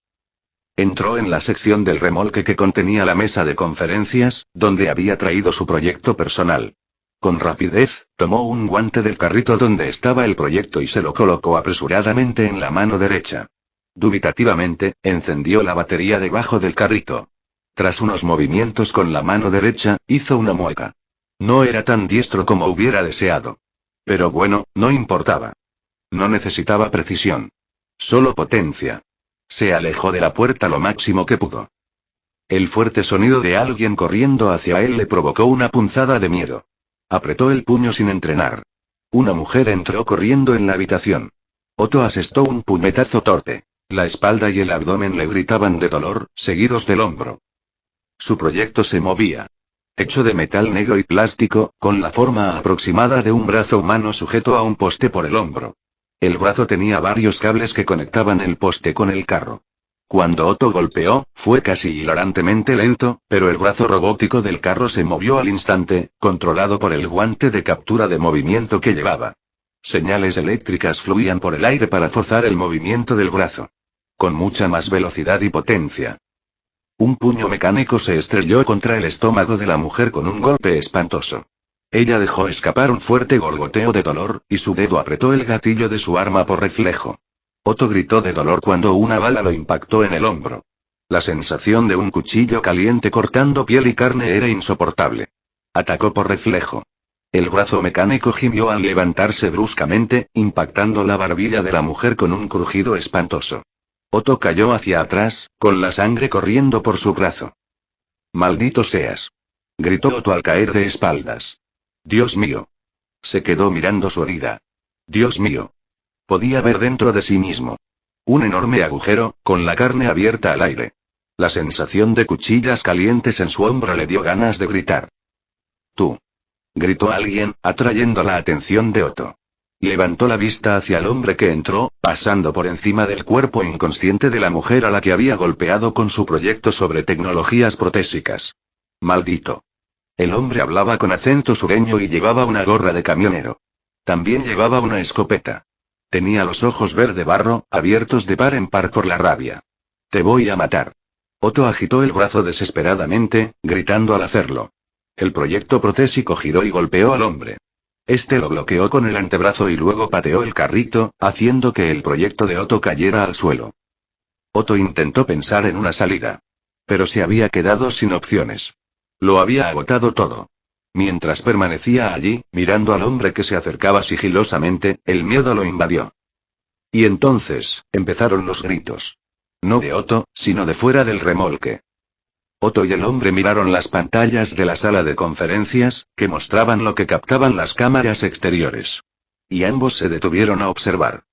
Entró en la sección del remolque que contenía la mesa de conferencias, donde había traído su proyecto personal. Con rapidez, tomó un guante del carrito donde estaba el proyecto y se lo colocó apresuradamente en la mano derecha. Dubitativamente, encendió la batería debajo del carrito. Tras unos movimientos con la mano derecha, hizo una mueca. No era tan diestro como hubiera deseado. Pero bueno, no importaba. No necesitaba precisión. Solo potencia. Se alejó de la puerta lo máximo que pudo. El fuerte sonido de alguien corriendo hacia él le provocó una punzada de miedo. Apretó el puño sin entrenar. Una mujer entró corriendo en la habitación. Otto asestó un puñetazo torpe. La espalda y el abdomen le gritaban de dolor, seguidos del hombro. Su proyecto se movía. Hecho de metal negro y plástico, con la forma aproximada de un brazo humano sujeto a un poste por el hombro. El brazo tenía varios cables que conectaban el poste con el carro. Cuando Otto golpeó, fue casi hilarantemente lento, pero el brazo robótico del carro se movió al instante, controlado por el guante de captura de movimiento que llevaba. Señales eléctricas fluían por el aire para forzar el movimiento del brazo. Con mucha más velocidad y potencia. Un puño mecánico se estrelló contra el estómago de la mujer con un golpe espantoso. Ella dejó escapar un fuerte gorgoteo de dolor, y su dedo apretó el gatillo de su arma por reflejo. Otto gritó de dolor cuando una bala lo impactó en el hombro. La sensación de un cuchillo caliente cortando piel y carne era insoportable. Atacó por reflejo. El brazo mecánico gimió al levantarse bruscamente, impactando la barbilla de la mujer con un crujido espantoso. Otto cayó hacia atrás, con la sangre corriendo por su brazo. «¡Maldito seas!», gritó Otto al caer de espaldas. «Dios mío». Se quedó mirando su herida. «Dios mío». Podía ver dentro de sí mismo. Un enorme agujero, con la carne abierta al aire. La sensación de cuchillas calientes en su hombro le dio ganas de gritar. «¡Tú!», gritó alguien, atrayendo la atención de Otto. Levantó la vista hacia el hombre que entró, pasando por encima del cuerpo inconsciente de la mujer a la que había golpeado con su proyecto sobre tecnologías protésicas. «Maldito». El hombre hablaba con acento sureño y llevaba una gorra de camionero. También llevaba una escopeta. Tenía los ojos verde barro, abiertos de par en par por la rabia. «Te voy a matar». Otto agitó el brazo desesperadamente, gritando al hacerlo. El proyecto protésico giró y golpeó al hombre. Este lo bloqueó con el antebrazo y luego pateó el carrito, haciendo que el proyecto de Otto cayera al suelo. Otto intentó pensar en una salida. Pero se había quedado sin opciones. Lo había agotado todo. Mientras permanecía allí, mirando al hombre que se acercaba sigilosamente, el miedo lo invadió. Y entonces, empezaron los gritos. No de Otto, sino de fuera del remolque. Otto y el hombre miraron las pantallas de la sala de conferencias, que mostraban lo que captaban las cámaras exteriores. Y ambos se detuvieron a observar.